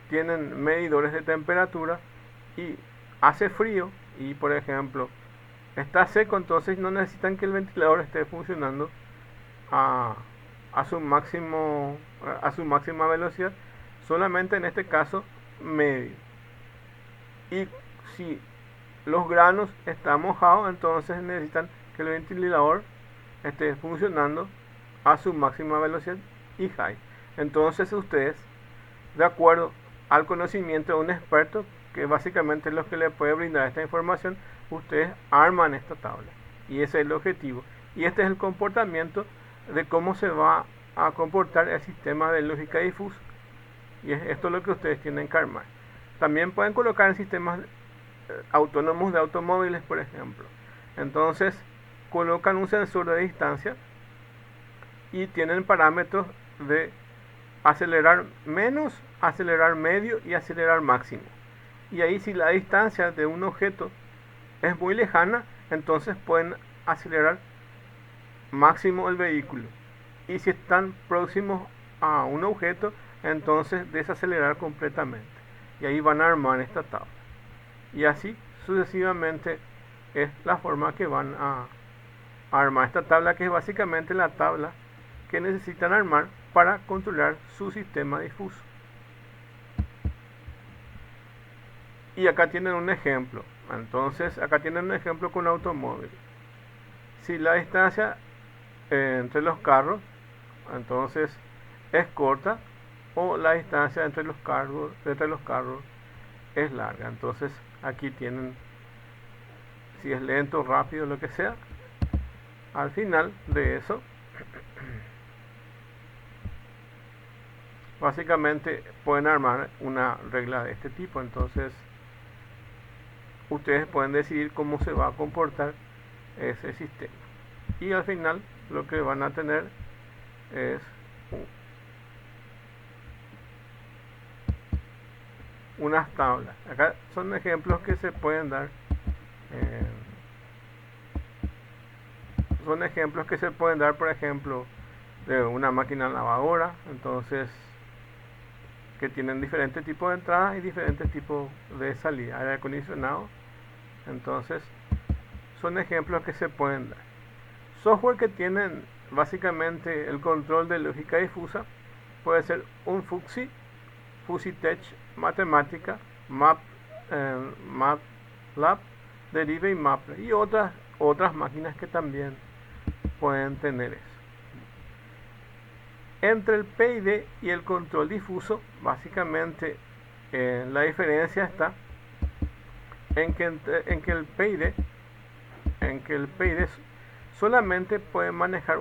tienen medidores de temperatura y hace frío y, por ejemplo, está seco, entonces no necesitan que el ventilador esté funcionando a su máxima velocidad, solamente en este caso medio. Y si los granos están mojados, entonces necesitan que el ventilador esté funcionando a su máxima velocidad y high. Entonces ustedes, de acuerdo al conocimiento de un experto, que básicamente es lo que le puede brindar esta información, ustedes arman esta tabla, y ese es el objetivo, y este es el comportamiento de cómo se va a comportar el sistema de lógica difusa, y esto es lo que ustedes tienen que armar. También pueden colocar en sistemas autónomos de automóviles, por ejemplo. Entonces colocan un sensor de distancia y tienen parámetros de acelerar menos, acelerar medio y acelerar máximo. Y ahí si la distancia de un objeto es muy lejana, entonces pueden acelerar máximo el vehículo. Y si están próximos a un objeto, entonces desacelerar completamente. Y ahí van a armar esta tabla. Y así sucesivamente es la forma que van a armar esta tabla, que es básicamente la tabla que necesitan armar para controlar su sistema difuso. Y acá tienen un ejemplo. Entonces acá tienen un ejemplo con automóvil. Si la distancia entre los carros entonces es corta, o la distancia entre los carros es larga. Entonces aquí tienen si es lento, rápido, lo que sea. Al final de eso, básicamente pueden armar una regla de este tipo. Entonces ustedes pueden decidir cómo se va a comportar ese sistema. Y al final lo que van a tener es unas tablas. Acá son ejemplos que se pueden dar. Son ejemplos que se pueden dar, por ejemplo, de una máquina lavadora. Entonces, que tienen diferentes tipos de entradas y diferentes tipos de salida. Aire acondicionado. Entonces, son ejemplos que se pueden dar. Software que tienen básicamente el control de lógica difusa puede ser un FUXI, FUSITech, Matemática, MATLAB, Derive y Mapper, y otras máquinas que también pueden tener eso. Entre el PID y el control difuso, básicamente la diferencia está en que el PID solamente puede manejar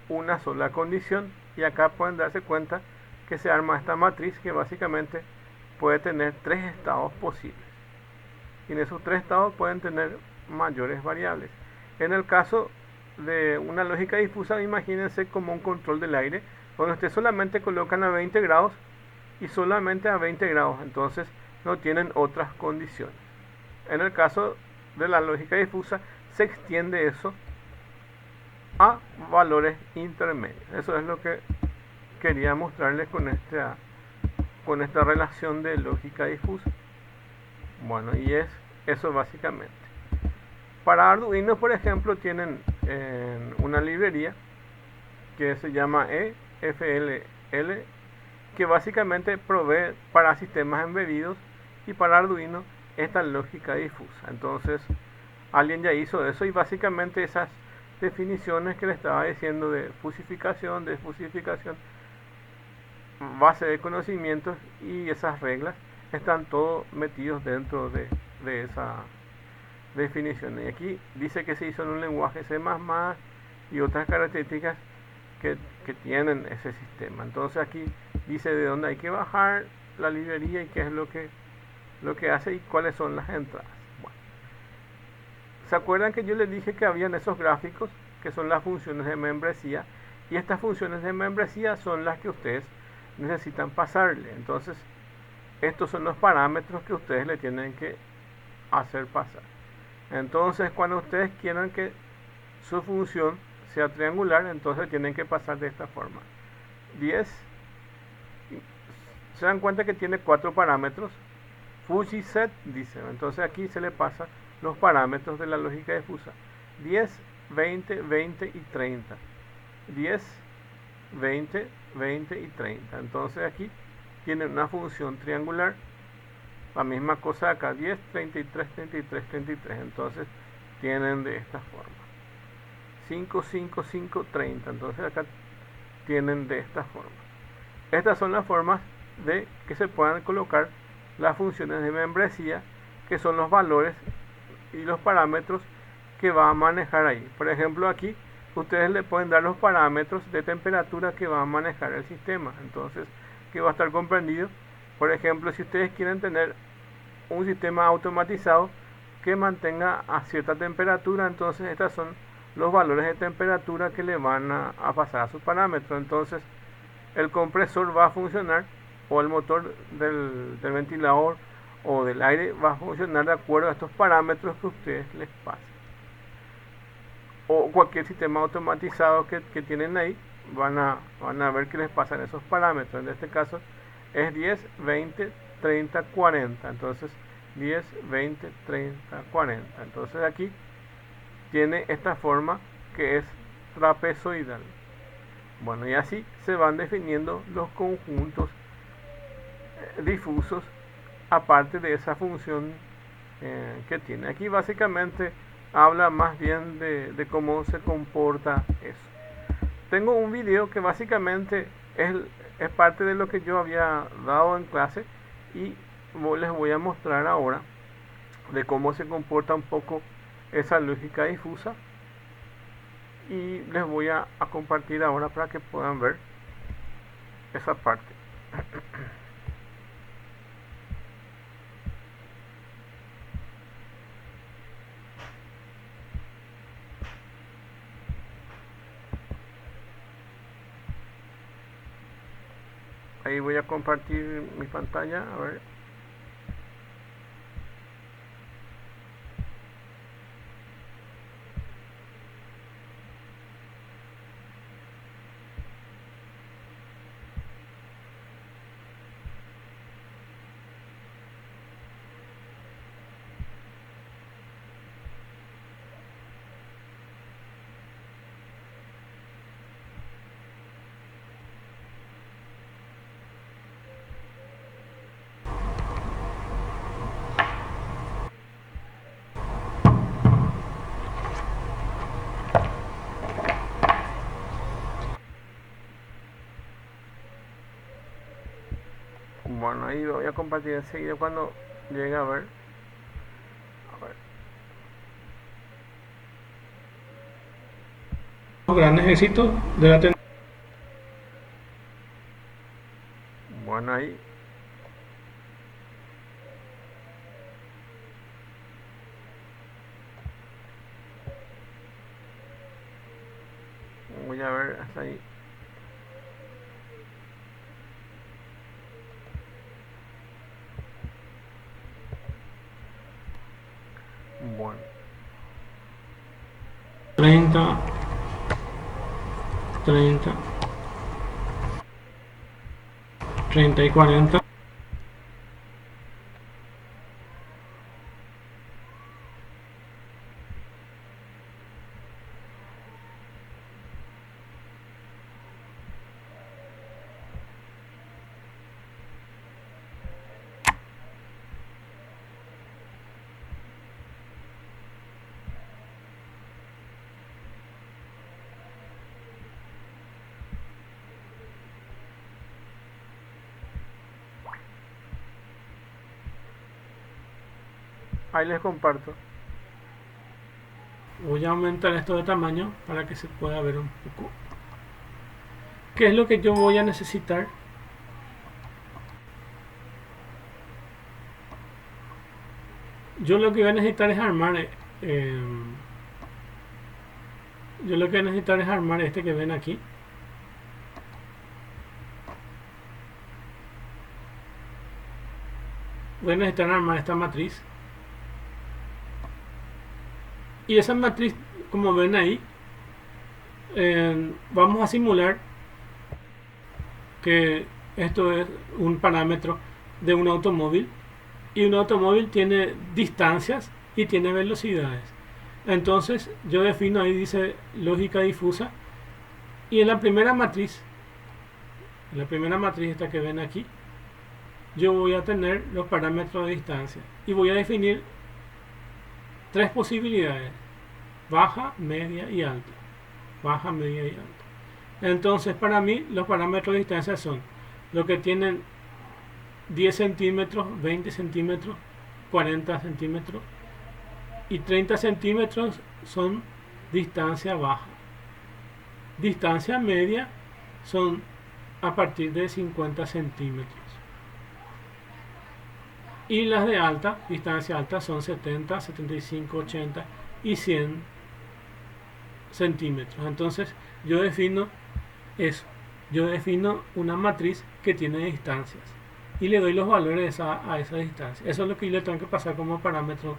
una sola condición, y acá pueden darse cuenta que se arma esta matriz que básicamente puede tener tres estados posibles, y en esos tres estados pueden tener mayores variables. En el caso de una lógica difusa, imagínense como un control del aire, donde ustedes solamente colocan a 20 grados y solamente a 20 grados, entonces no tienen otras condiciones. En el caso de la lógica difusa, se extiende eso a valores intermedios. Eso es lo que quería mostrarles con esta relación de lógica difusa. Bueno, y es eso básicamente. Para Arduino, por ejemplo, tienen una librería que se llama EFLL, que básicamente provee para sistemas embebidos y para Arduino esta lógica difusa. Entonces, alguien ya hizo eso, y básicamente esas definiciones que le estaba diciendo de fusificación, desfusificación, base de conocimientos y esas reglas están todos metidos dentro de esa definición. Y aquí dice que se hizo en un lenguaje C++ y otras características que tienen ese sistema. Entonces aquí dice de dónde hay que bajar la librería y qué es lo que hace y cuáles son las entradas. Bueno, ¿se acuerdan que yo les dije que habían esos gráficos que son las funciones de membresía? Y estas funciones de membresía son las que ustedes necesitan pasarle. Entonces, estos son los parámetros que ustedes le tienen que hacer pasar. Entonces, cuando ustedes quieran que su función sea triangular, entonces tienen que pasar de esta forma. 10. Se dan cuenta que tiene 4 parámetros. FusiSet dice. Entonces aquí se le pasa los parámetros de la lógica difusa. 10, 20, 20 y 30. 10, 20, 20 y 30. Entonces aquí tienen una función triangular. La misma cosa acá, 10, 33, 33, 33. Entonces tienen de esta forma. 5, 5, 5, 30. Entonces acá tienen de esta forma. Estas son las formas de que se puedan colocar las funciones de membresía, que son los valores y los parámetros que va a manejar ahí. Por ejemplo, aquí ustedes le pueden dar los parámetros de temperatura que va a manejar el sistema. Entonces, que va a estar comprendido. Por ejemplo, si ustedes quieren tener un sistema automatizado que mantenga a cierta temperatura, entonces estos son los valores de temperatura que le van a pasar a sus parámetros. Entonces, el compresor va a funcionar, o el motor del ventilador o del aire va a funcionar de acuerdo a estos parámetros que ustedes les pasen. O cualquier sistema automatizado que tienen ahí, van a ver que les pasan esos parámetros. En este caso es 10, 20, 30, 40. Entonces 10, 20, 30, 40. Entonces aquí tiene esta forma que es trapezoidal. Bueno, y así se van definiendo los conjuntos difusos, aparte de esa función que tiene. Aquí básicamente habla más bien de cómo se comporta eso. Tengo un video que básicamente es parte de lo que yo había dado en clase, y les voy a mostrar ahora de cómo se comporta un poco esa lógica difusa, y les voy a compartir ahora para que puedan ver esa parte. Ahí voy a compartir mi pantalla, a ver. Bueno, ahí voy a compartir enseguida cuando llegue a ver. Gran ejército de la tecnología. Bueno, ahí voy a ver hasta ahí. Bueno, 30, 30, 30 y 40. ahí les comparto. Voy a aumentar esto de tamaño para que se pueda ver un poco qué es lo que yo voy a necesitar. Yo lo que voy a necesitar es armar este que ven aquí. Voy a necesitar armar esta matriz, y esa matriz, como ven ahí, vamos a simular que esto es un parámetro de un automóvil, y un automóvil tiene distancias y tiene velocidades. Entonces yo defino, ahí dice lógica difusa, y en la primera matriz esta que ven aquí, yo voy a tener los parámetros de distancia y voy a definir tres posibilidades: baja, media y alta. Baja, media y alta. Entonces para mí los parámetros de distancia son los que tienen 10 centímetros, 20 centímetros, 40 centímetros y 30 centímetros son distancia baja. Distancia media son a partir de 50 centímetros. Y las de alta, distancia alta, son 70, 75, 80 y 100 centímetros. Entonces yo defino eso. yo defino una matriz que tiene distancias y le doy los valores a esa distancia. Eso es lo que yo le tengo que pasar como parámetro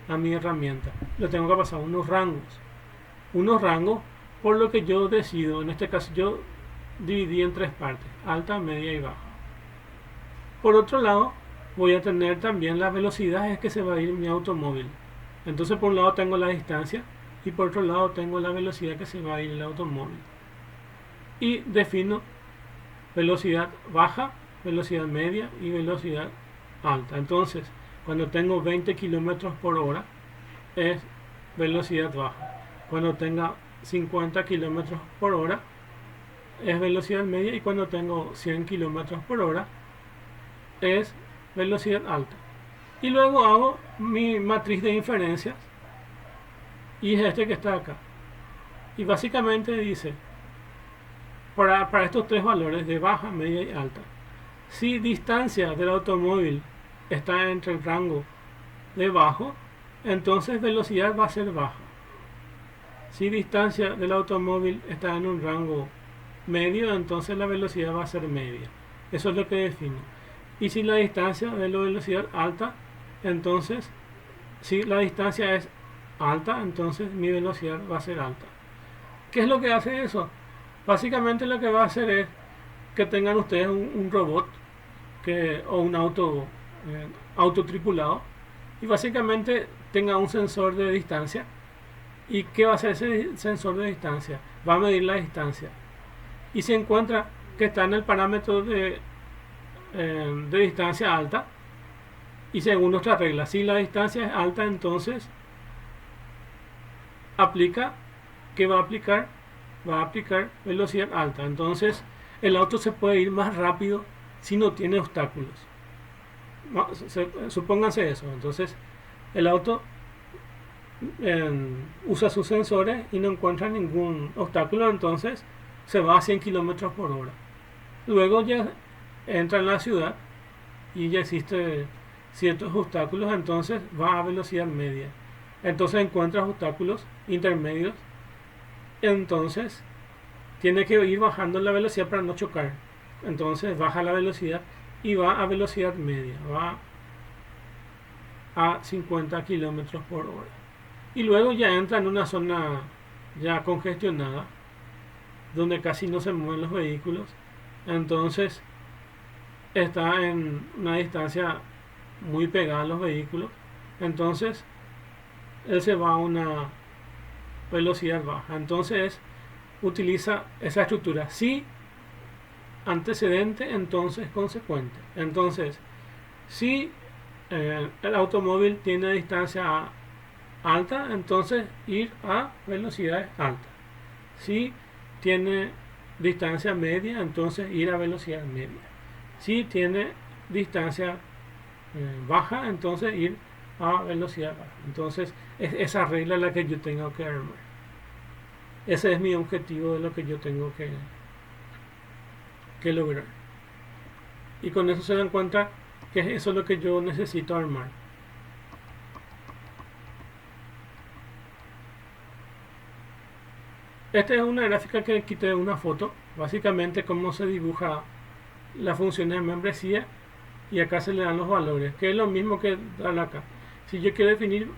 a mi herramienta. Le tengo que pasar unos rangos. Unos rangos por lo que yo decido. En este caso yo dividí en tres partes: alta, media y baja. Por otro lado, voy a tener también las velocidades que se va a ir mi automóvil. Entonces por un lado tengo la distancia y por otro lado tengo la velocidad que se va a ir el automóvil. Y defino velocidad baja, velocidad media y velocidad alta. Entonces, cuando tengo 20 kilómetros por hora es velocidad baja. Cuando tenga 50 kilómetros por hora es velocidad media, y cuando tengo 100 kilómetros por hora es velocidad alta. Y luego hago mi matriz de inferencias y es este que está acá. Y básicamente dice, para estos tres valores de baja, media y alta, si distancia del automóvil está entre el rango de bajo, entonces velocidad va a ser baja. Si distancia del automóvil está en un rango medio, entonces la velocidad va a ser media. Eso es lo que defino. Y si la distancia de la velocidad alta, entonces si la distancia es alta, entonces mi velocidad va a ser alta. ¿Qué es lo que hace eso? Básicamente lo que va a hacer es que tengan ustedes un robot o un autotripulado, y básicamente tenga un sensor de distancia. ¿Y qué va a hacer ese sensor de distancia? Va a medir la distancia. Y se encuentra que está en el parámetro de distancia alta. Y según nuestra regla, si la distancia es alta, entonces ¿qué va a aplicar? Va a aplicar velocidad alta. Entonces el auto se puede ir más rápido si no tiene obstáculos. Supónganse eso. Entonces el auto usa sus sensores y no encuentra ningún obstáculo, entonces se va a 100 kilómetros por hora. Luego ya entra en la ciudad y ya existen ciertos obstáculos, entonces va a velocidad media. Entonces encuentra obstáculos intermedios, entonces tiene que ir bajando la velocidad para no chocar. Entonces baja la velocidad y va a velocidad media, va a 50 kilómetros por hora. Y luego ya entra en una zona ya congestionada, donde casi no se mueven los vehículos. Entonces está en una distancia muy pegada a los vehículos. Entonces él se va a una velocidad baja. Entonces utiliza esa estructura: si antecedente, entonces consecuente. Entonces, si el automóvil tiene distancia alta, entonces ir a velocidades altas. Si tiene distancia media, entonces ir a velocidad media. Si tiene distancia baja, entonces ir a velocidad baja. Entonces es esa regla la que yo tengo que armar. Ese es mi objetivo de lo que yo tengo que lograr. Y con eso se dan cuenta que eso es lo que yo necesito armar. Esta es una gráfica que quité de una foto. Básicamente cómo se dibuja la función de membresía, y acá se le dan los valores, que es lo mismo que dan acá. Si yo quiero definir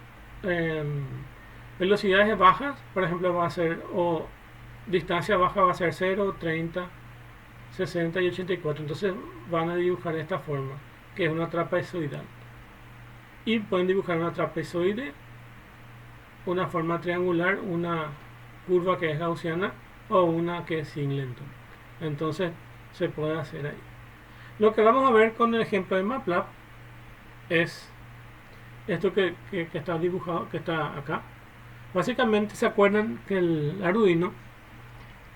velocidades bajas, por ejemplo, va a ser, o distancia baja va a ser 0, 30, 60 y 84. Entonces van a dibujar de esta forma, que es una trapezoidal. Y pueden dibujar una trapezoide, una forma triangular, una curva que es gaussiana o una que es Singleton. Entonces se puede hacer ahí. Lo que vamos a ver con el ejemplo de MATLAB es esto que está dibujado, que está acá. Básicamente se acuerdan que el Arduino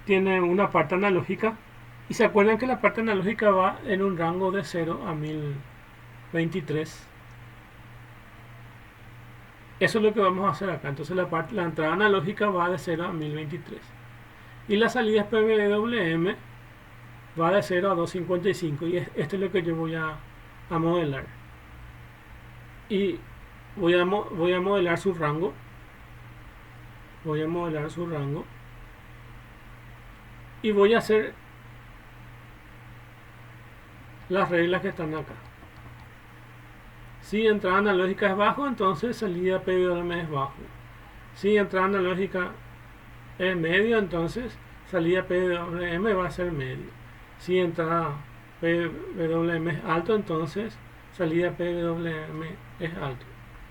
tiene una parte analógica, y se acuerdan que la parte analógica va en un rango de 0 a 1023. Eso es lo que vamos a hacer acá. Entonces la entrada analógica va de 0 a 1023 y la salida es PWM, va de 0 a 255, y esto es lo que yo voy a modelar. Y voy a modelar su rango. Y voy a hacer las reglas que están acá. Si entrada analógica es bajo, entonces salida PWM es bajo. Si entrada analógica es medio, entonces salida PWM va a ser medio. Si entrada PWM es alto, entonces salida PWM es alto.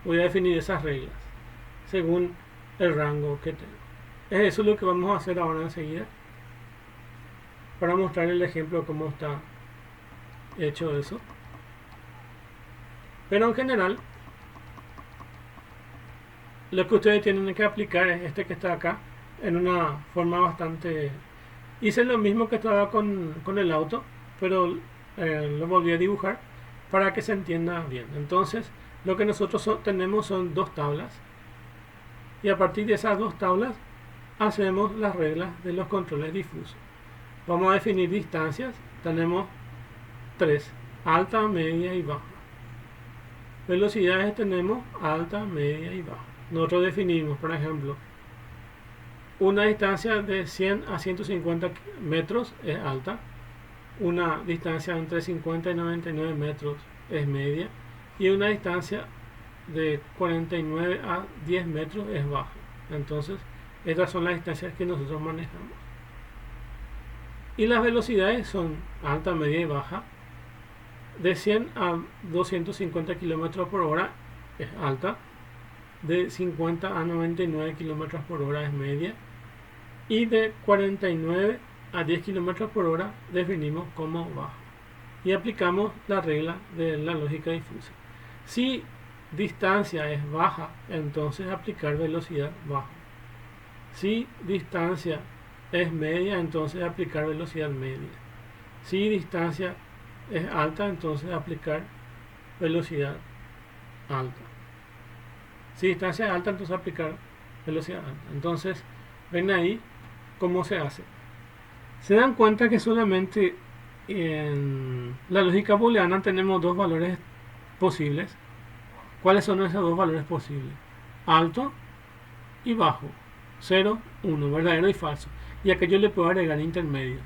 Voy a definir esas reglas según el rango que tengo. Eso es lo que vamos a hacer ahora enseguida para mostrar el ejemplo de cómo está hecho eso. Pero en general, lo que ustedes tienen que aplicar es este que está acá en una forma bastante... Hice lo mismo que estaba con el auto, pero lo volví a dibujar para que se entienda bien. Entonces, lo que nosotros tenemos son dos tablas, y a partir de esas dos tablas hacemos las reglas de los controles difusos. Vamos a definir distancias. Tenemos tres: alta, media y baja. Velocidades tenemos alta, media y baja. Nosotros definimos, por ejemplo, una distancia de 100 a 150 metros es alta, una distancia entre 50 y 99 metros es media, y una distancia de 49 a 10 metros es baja. Entonces, estas son las distancias que nosotros manejamos. Y las velocidades son alta, media y baja. De 100 a 250 km por hora es alta, de 50 a 99 km por hora es media, y de 49 a 10 km por hora definimos como baja. Y aplicamos la regla de la lógica difusa. Si distancia es baja, entonces aplicar velocidad baja. Si distancia es media, entonces aplicar velocidad media. Si distancia es alta, entonces aplicar velocidad alta. Si distancia es alta, entonces aplicar velocidad alta. Entonces, ven ahí cómo se hace. Se dan cuenta que solamente en la lógica booleana tenemos dos valores posibles. ¿Cuáles son esos dos valores posibles? Alto y bajo. 0, 1, verdadero y falso. Y a que yo le puedo agregar intermedios.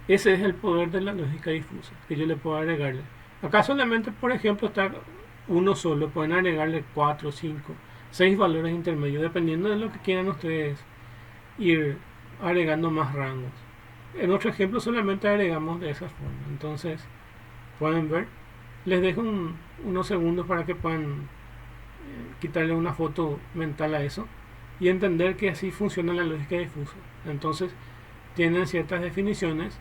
Ese es el poder de la lógica difusa, que yo le puedo agregarle. Acá solamente, por ejemplo, está uno solo. Pueden agregarle 4, 5, 6 valores intermedios, dependiendo de lo que quieran ustedes ir agregando más rangos. En otro ejemplo solamente agregamos de esa forma. Entonces, pueden ver. Les dejo unos segundos para que puedan quitarle una foto mental a eso y entender que así funciona la lógica difusa. Entonces, tienen ciertas definiciones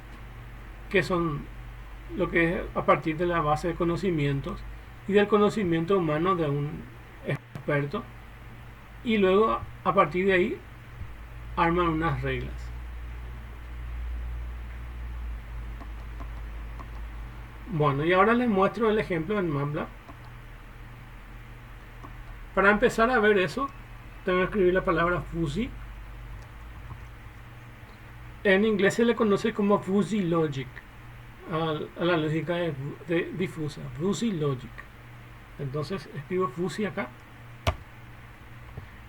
que son lo que es a partir de la base de conocimientos y del conocimiento humano de un experto, y luego a partir de ahí arman unas reglas. Bueno, y ahora les muestro el ejemplo en MATLAB. Para empezar a ver eso, tengo que escribir la palabra fuzzy. En inglés se le conoce como fuzzy logic a la lógica de difusa, fuzzy logic. Entonces escribo fuzzy acá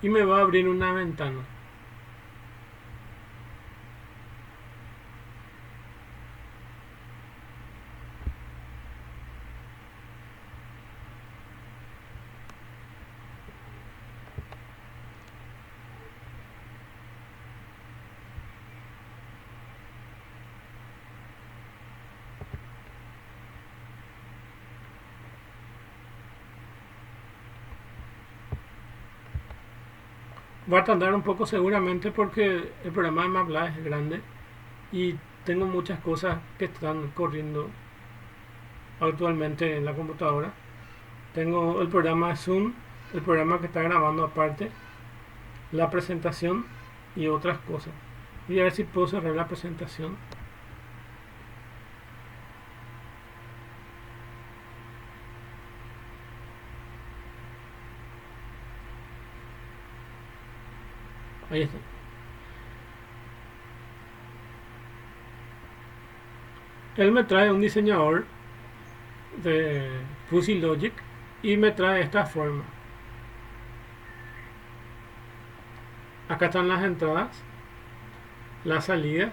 y me va a abrir una ventana. Va a tardar un poco seguramente porque el programa de MATLAB es grande y tengo muchas cosas que están corriendo actualmente en la computadora. Tengo el programa Zoom, el programa que está grabando aparte, la presentación y otras cosas. Voy a ver si puedo cerrar la presentación. Ahí está. Él me trae un diseñador de Fuzzy Logic y me trae esta forma. Acá están las entradas, las salidas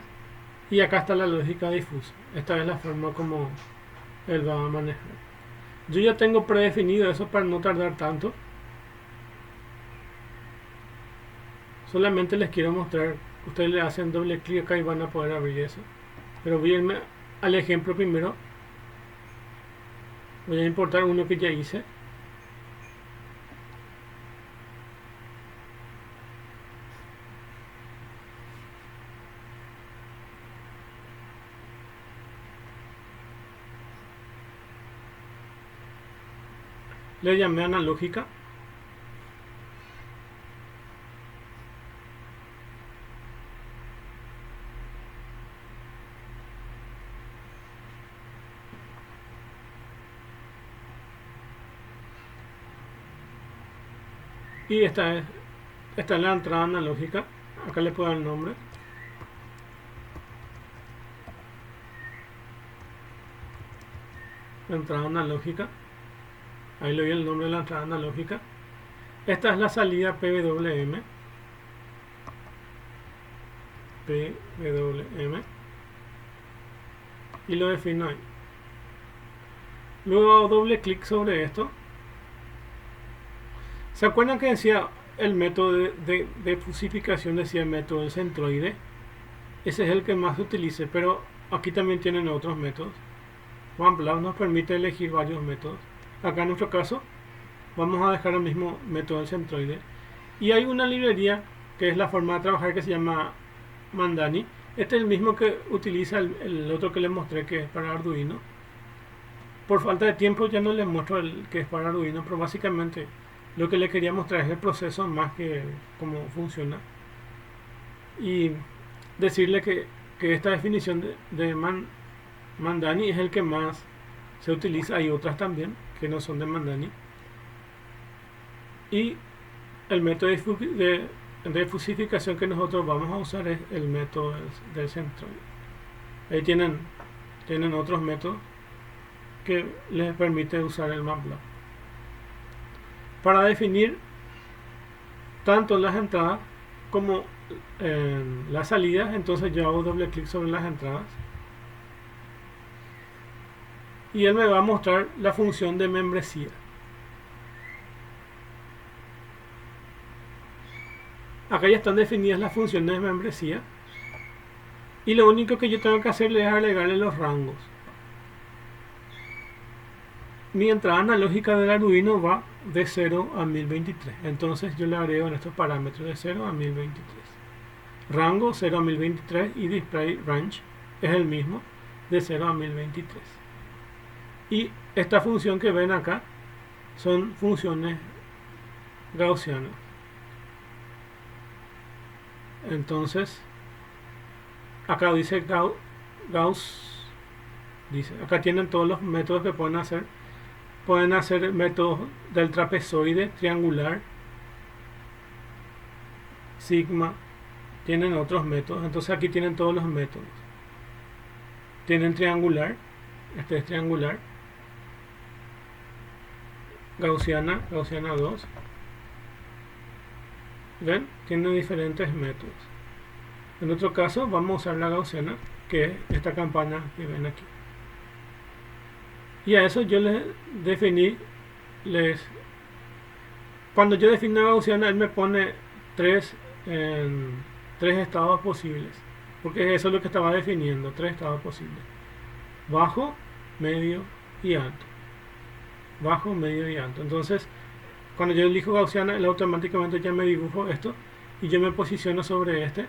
y acá está la lógica difusa. Esta es la forma como él va a manejar. Yo ya tengo predefinido eso para no tardar tanto. Solamente les quiero mostrar. Ustedes le hacen doble clic acá y van a poder abrir eso. Pero voy a irme al ejemplo primero. Voy a importar uno que ya hice. Le llamé analógica. Y esta es la entrada analógica. Acá le puedo dar el nombre. La entrada analógica. Ahí le doy el nombre de la entrada analógica. Esta es la salida PWM. PWM. Y lo defino ahí. Luego hago doble clic sobre esto. ¿Se acuerdan que decía el método de fusificación? Decía el método del centroide. Ese es el que más se utiliza, pero aquí también tienen otros métodos. OnePlus nos permite elegir varios métodos. Acá en nuestro caso vamos a dejar el mismo método del centroide. Y hay una librería que es la forma de trabajar que se llama Mandani. Este es el mismo que utiliza el otro que les mostré, que es para Arduino. Por falta de tiempo ya no les muestro el que es para Arduino, pero básicamente lo que les quería mostrar es el proceso más que cómo funciona. Y decirle que esta definición de Mandani es el que más se utiliza. Hay otras también que no son de Mandani. Y el método de fusificación que nosotros vamos a usar es el método del centroide. Ahí tienen otros métodos que les permite usar el MATLAB. Para definir tanto las entradas como las salidas, entonces yo hago doble clic sobre las entradas y él me va a mostrar la función de membresía. Acá ya están definidas las funciones de membresía y lo único que yo tengo que hacer es agregarle los rangos. Mi entrada analógica del Arduino va de 0 a 1023, entonces yo le agrego en estos parámetros de 0 a 1023. Rango 0 a 1023 y display range es el mismo, de 0 a 1023. Y esta función que ven acá son funciones gaussianas. Entonces acá dice Gauss, dice, acá tienen todos los métodos que pueden hacer. Pueden hacer métodos del trapezoide, triangular, sigma, tienen otros métodos. Entonces aquí tienen todos los métodos. Tienen triangular, este es triangular, gaussiana 2. ¿Ven? Tienen diferentes métodos. En otro caso vamos a usar la gaussiana, que es esta campana que ven aquí. Y a eso yo les definí, cuando yo defino la gaussiana, él me pone tres estados posibles, porque eso es lo que estaba definiendo, 3 estados posibles: bajo, medio y alto. Bajo, medio y alto. Entonces, cuando yo elijo gaussiana, él automáticamente ya me dibujo esto y yo me posiciono sobre este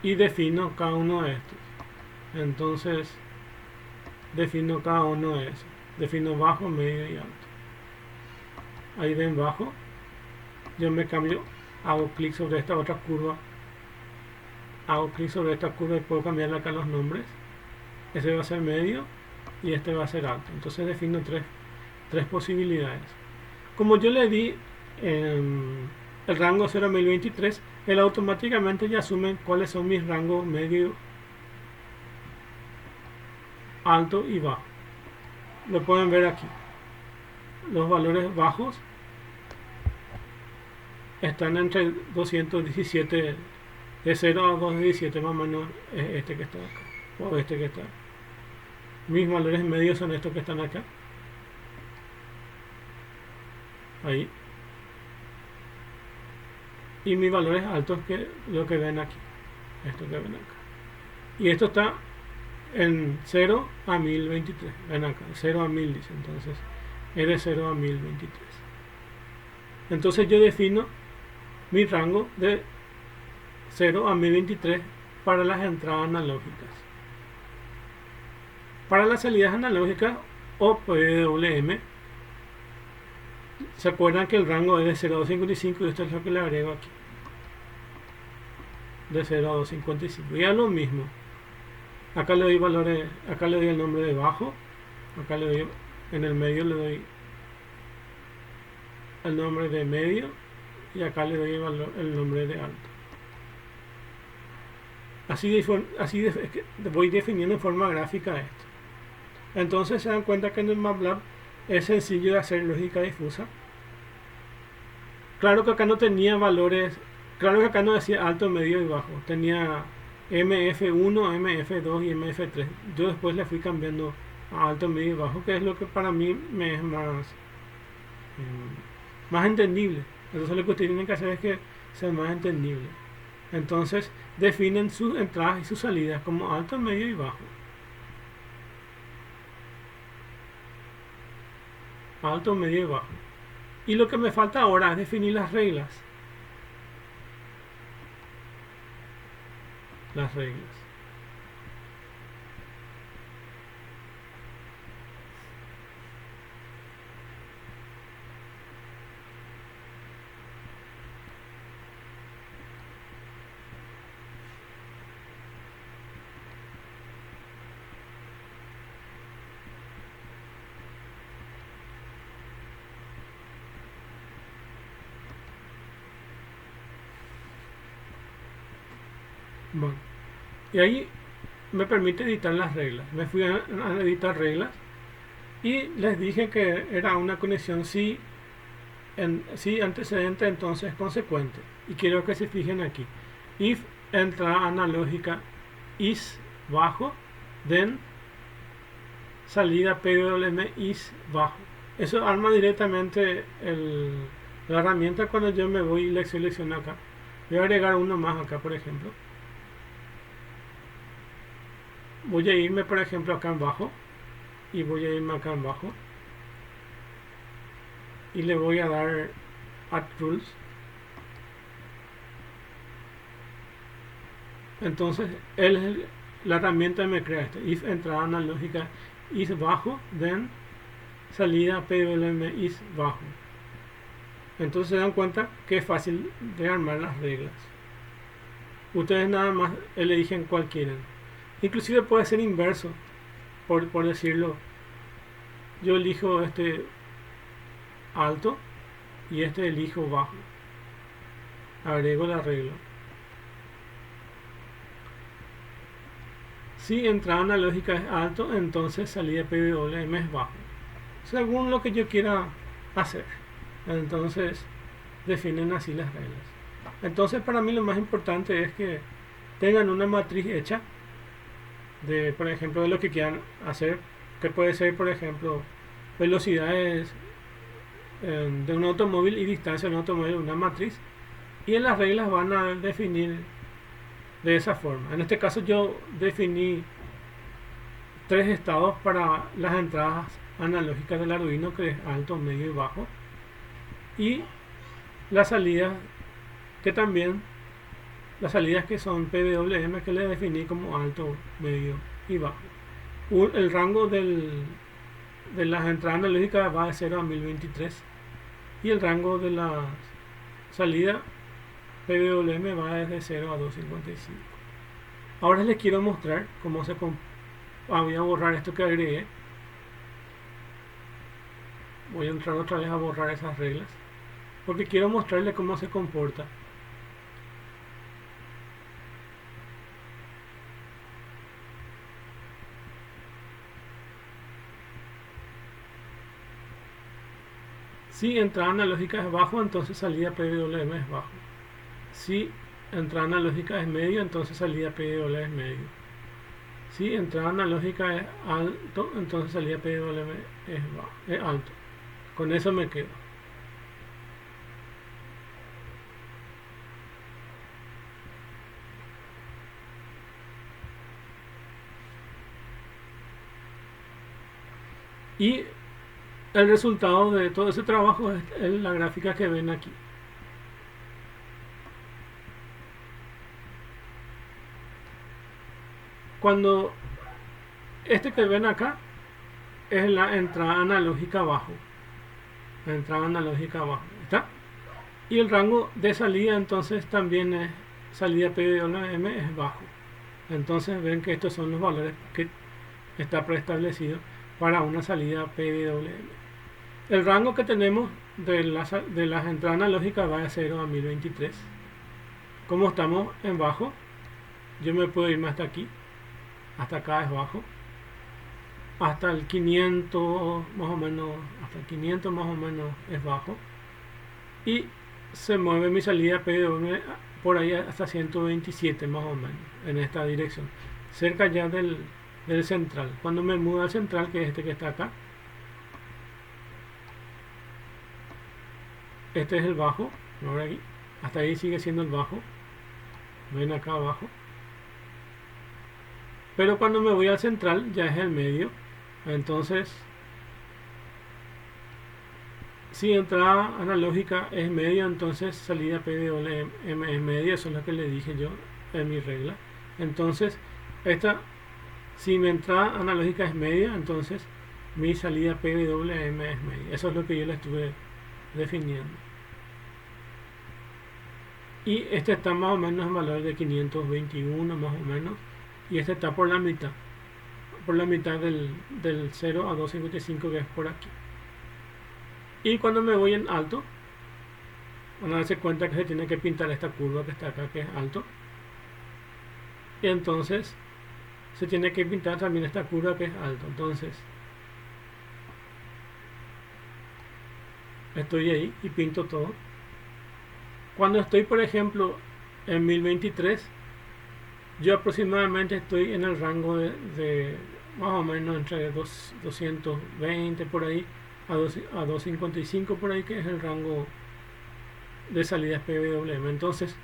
y defino cada uno de estos. Entonces defino cada uno de esos. Defino bajo, medio y alto. Ahí ven bajo. Yo me cambio, hago clic sobre esta otra curva. Hago clic sobre esta curva y puedo cambiarle acá los nombres. Ese va a ser medio y este va a ser alto. Entonces defino tres posibilidades. Como yo le di el rango 0 a 1023, él automáticamente ya asume cuáles son mis rangos medio, alto y bajo. Lo pueden ver aquí. Los valores bajos están entre 217, de 0 a 217 más o menos, es este que está acá, o este que está acá. Mis valores medios son estos que están acá. Ahí. Y mis valores altos, que lo que ven aquí. Esto que ven acá. Y esto está en 0 a 1023. Ven acá, 0 a 1000 dice. Entonces, es de 0 a 1023. Entonces yo defino mi rango de 0 a 1023 para las entradas analógicas. Para las salidas analógicas o PWM, se acuerdan que el rango es de 0 a 255 y esto es lo que le agrego aquí. De 0 a 255. Y es lo mismo. Acá le doy valores, acá le doy el nombre de bajo, acá le doy, en el medio le doy el nombre de medio y acá le doy el nombre de alto. Así voy definiendo en forma gráfica esto. Entonces se dan cuenta que en el MATLAB es sencillo de hacer lógica difusa. Claro que acá no tenía valores, claro que acá no decía alto, medio y bajo. Tenía MF1, MF2 y MF3. Yo después le fui cambiando a alto, medio y bajo, que es lo que para mí me es más entendible. Entonces lo que ustedes tienen que hacer es que sea más entendible. Entonces definen sus entradas y sus salidas como alto, medio y bajo. Alto, medio y bajo. Y lo que me falta ahora es definir las reglas. Las reglas. Bueno, y ahí me permite editar las reglas. Me fui a editar reglas y les dije que era una conexión si antecedente, entonces consecuente. Y quiero que se fijen aquí. If entrada analógica is bajo, then salida PWM is bajo. Eso arma directamente la herramienta cuando yo me voy y le selecciono acá. Voy a agregar uno más acá, por ejemplo. Voy a irme, por ejemplo, acá en bajo. Y voy a irme acá en bajo. Y le voy a dar Add Rules. Entonces, la herramienta me crea esto. If entrada analógica is bajo, then salida PWM is bajo. Entonces se dan cuenta que es fácil de armar las reglas. Ustedes nada más eligen cuál quieren. Inclusive puede ser inverso, por decirlo. Yo elijo este alto y este elijo bajo. Agrego la regla. Si entrada analógica es alto, entonces salida PWM es bajo. Según lo que yo quiera hacer. Entonces definen así las reglas. Entonces para mí lo más importante es que tengan una matriz hecha de, por ejemplo, de lo que quieran hacer, que puede ser, por ejemplo, velocidades de un automóvil y distancia de un automóvil, una matriz, y en las reglas van a definir de esa forma. En este caso yo definí 3 estados para las entradas analógicas del Arduino, que es alto, medio y bajo, y las salidas que son PWM, que le definí como alto, medio y bajo. El rango de las entradas analógicas va de 0 a 1023 y el rango de la salida PWM va desde 0 a 255. Ahora les quiero mostrar cómo se voy a borrar esto que agregué. Voy a entrar otra vez a borrar esas reglas porque quiero mostrarles cómo se comporta. Si entrada analógica es bajo, entonces salida PWM es bajo. Si entrada analógica es medio, entonces salida PWM es medio. Si entrada analógica es alto, entonces salida PWM es alto. Con eso me quedo. Y el resultado de todo ese trabajo es la gráfica que ven aquí. Cuando este que ven acá es la entrada analógica abajo. La entrada analógica abajo. ¿Está? Y el rango de salida entonces también es salida PWM es bajo. Entonces ven que estos son los valores que está preestablecido para una salida PWM. El rango que tenemos de las entradas analógicas va de 0 a 1023. Como estamos en bajo, yo me puedo irme hasta aquí. Hasta acá es bajo. Hasta el 500 más o menos, hasta el 500 más o menos es bajo. Y se mueve mi salida PWM por ahí hasta 127 más o menos en esta dirección, cerca ya del central. Cuando me mudo al central, que es este que está acá, este es el bajo. Ahora aquí, hasta ahí sigue siendo el bajo, ven acá abajo. Pero cuando me voy al central ya es el medio. Entonces, si entrada analógica es medio, entonces salida PWM es media. Eso es lo que le dije yo en mi regla. Entonces, si mi entrada analógica es media, entonces mi salida PWM es media. Eso es lo que yo le estuve definiendo. Y este está más o menos en valor de 521 más o menos. Y este está por la mitad. Por la mitad del 0 a 255, que es por aquí. Y cuando me voy en alto, van a darse cuenta que se tiene que pintar esta curva que está acá, que es alto. Y entonces se tiene que pintar también esta curva que es alto. Entonces estoy ahí y pinto todo. Cuando estoy, por ejemplo, en 1023, yo aproximadamente estoy en el rango de más o menos entre 220 por ahí a 255 por ahí, que es el rango de salidas PWM. Entonces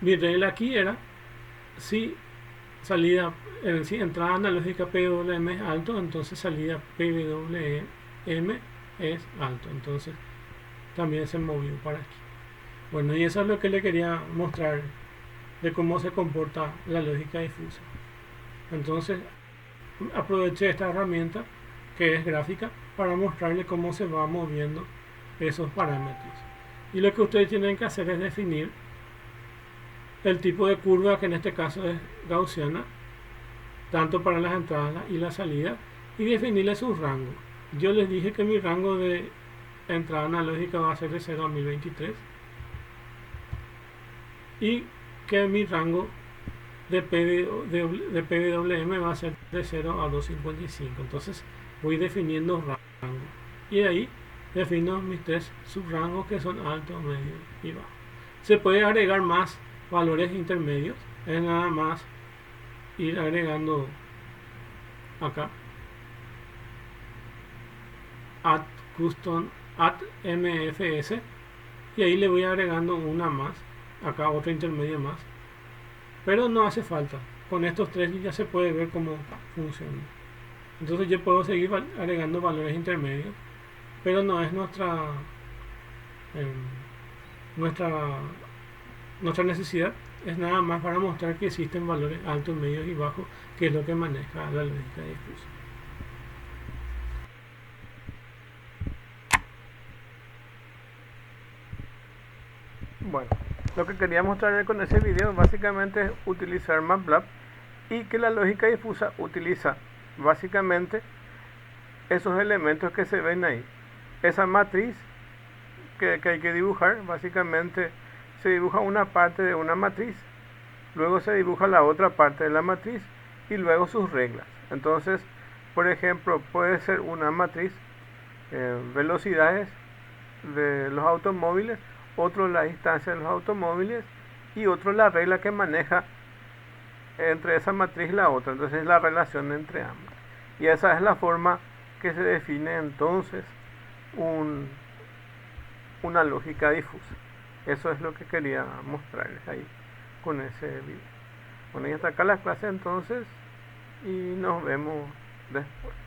mi regla aquí era, si si entrada analógica PWM es alto, entonces salida PWM es alto. Entonces también se movió para aquí. Bueno, y eso es lo que le quería mostrar de cómo se comporta la lógica difusa. Entonces aproveché esta herramienta que es gráfica para mostrarle cómo se va moviendo esos parámetros. Y lo que ustedes tienen que hacer es definir el tipo de curva, que en este caso es gaussiana, tanto para las entradas y la salida, y definirle sus rangos. Yo les dije que mi rango de entrada analógica va a ser de 0 a 1023 y que mi rango de PWM va a ser de 0 a 255. Entonces voy definiendo rangos y de ahí defino mis tres subrangos, que son alto, medio y bajo. Se puede agregar más valores intermedios, es nada más ir agregando acá add custom add mfs, y ahí le voy agregando una más, acá otra intermedia más, pero no hace falta. Con estos tres ya se puede ver cómo funciona. Entonces yo puedo seguir agregando valores intermedios, pero no es nuestra necesidad. Es nada más para mostrar que existen valores altos, medios y bajos, que es lo que maneja la lógica difusa. Bueno, lo que quería mostrar con ese video básicamente es utilizar MATLAB, y que la lógica difusa utiliza básicamente esos elementos que se ven ahí. Esa matriz que hay que dibujar, básicamente se dibuja una parte de una matriz, luego se dibuja la otra parte de la matriz y luego sus reglas. Entonces, por ejemplo, puede ser una matriz velocidades de los automóviles, otro la distancia de los automóviles y otro la regla que maneja entre esa matriz y la otra. Entonces es la relación entre ambas. Y esa es la forma que se define entonces una lógica difusa. Eso es lo que quería mostrarles ahí con ese video. Bueno, y hasta acá la clase entonces y nos vemos después.